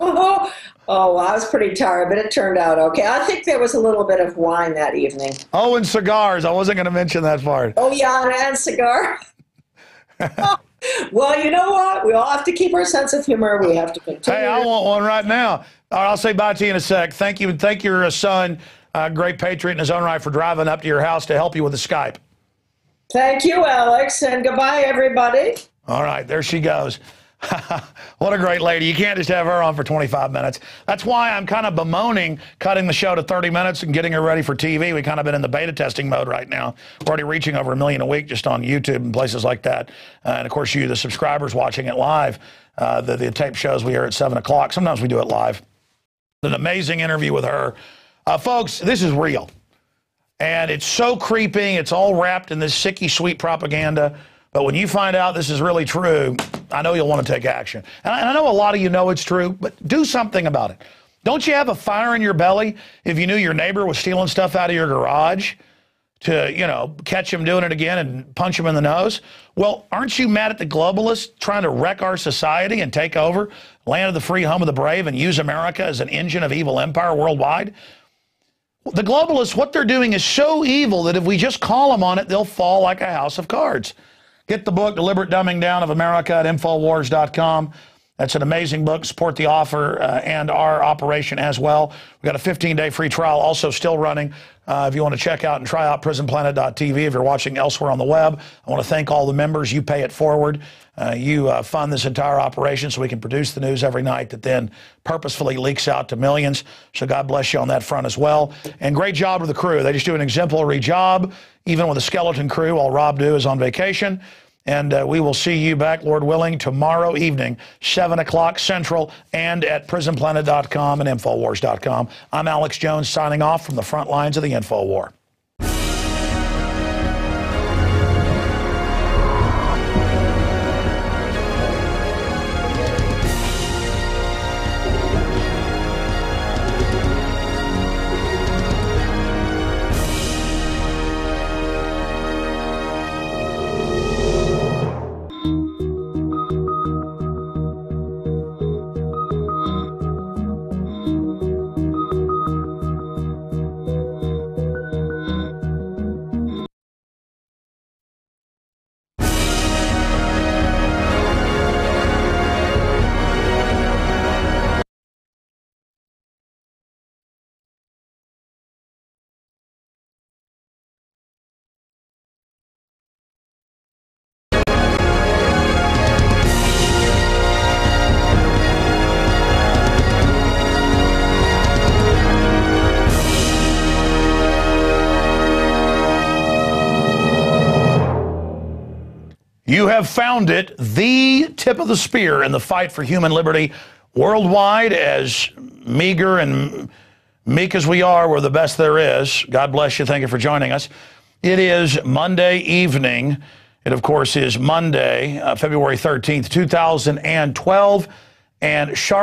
Oh, I was pretty tired, but it turned out okay. I think there was a little bit of wine that evening. Oh, and cigars. I wasn't going to mention that part. Oh, yeah, and cigar. Well, you know what? We all have to keep our sense of humor. We have to continue. Hey, I want one right now. All right, I'll say bye to you in a sec. Thank you, and thank your son, great patriot in his own right, for driving up to your house to help you with the Skype. Thank you, Alex, and goodbye, everybody. All right, there she goes. What a great lady. You can't just have her on for 25 minutes. That's why I'm kind of bemoaning cutting the show to 30 minutes and getting her ready for TV. We've kind of been in the beta testing mode right now. We're already reaching over 1 million a week just on YouTube and places like that. And, of course, you, the subscribers watching it live, the tape shows we air at 7 o'clock. Sometimes we do it live. An amazing interview with her. Folks, this is real. And it's so creeping. It's all wrapped in this sicky sweet propaganda. But when you find out this is really true, I know you'll want to take action. And I know a lot of you know it's true, but do something about it. Don't you have a fire in your belly if you knew your neighbor was stealing stuff out of your garage? to, catch him doing it again and punch him in the nose. Well, aren't you mad at the globalists trying to wreck our society and take over land of the free, home of the brave, and use America as an engine of evil empire worldwide? The globalists, what they're doing is so evil that if we just call them on it, they'll fall like a house of cards. Get the book, Deliberate Dumbing Down of America, at Infowars.com. That's an amazing book. Support the author and our operation as well. We've got a 15-day free trial also still running. If you want to check out and try out prisonplanet.tv, if you're watching elsewhere on the web, I want to thank all the members. You pay it forward. You fund this entire operation so we can produce the news every night that then purposefully leaks out to millions. So God bless you on that front as well. And great job to the crew. They just do an exemplary job, even with a skeleton crew while Rob Dew is on vacation. And we will see you back, Lord willing, tomorrow evening, 7 o'clock Central, and at prisonplanet.com and Infowars.com. I'm Alex Jones signing off from the front lines of the Infowar. You have found it, the tip of the spear in the fight for human liberty worldwide. As meager and meek as we are, we're the best there is. God bless you. Thank you for joining us. It is Monday evening. It, of course, is Monday, February 13th, 2012. And Charlotte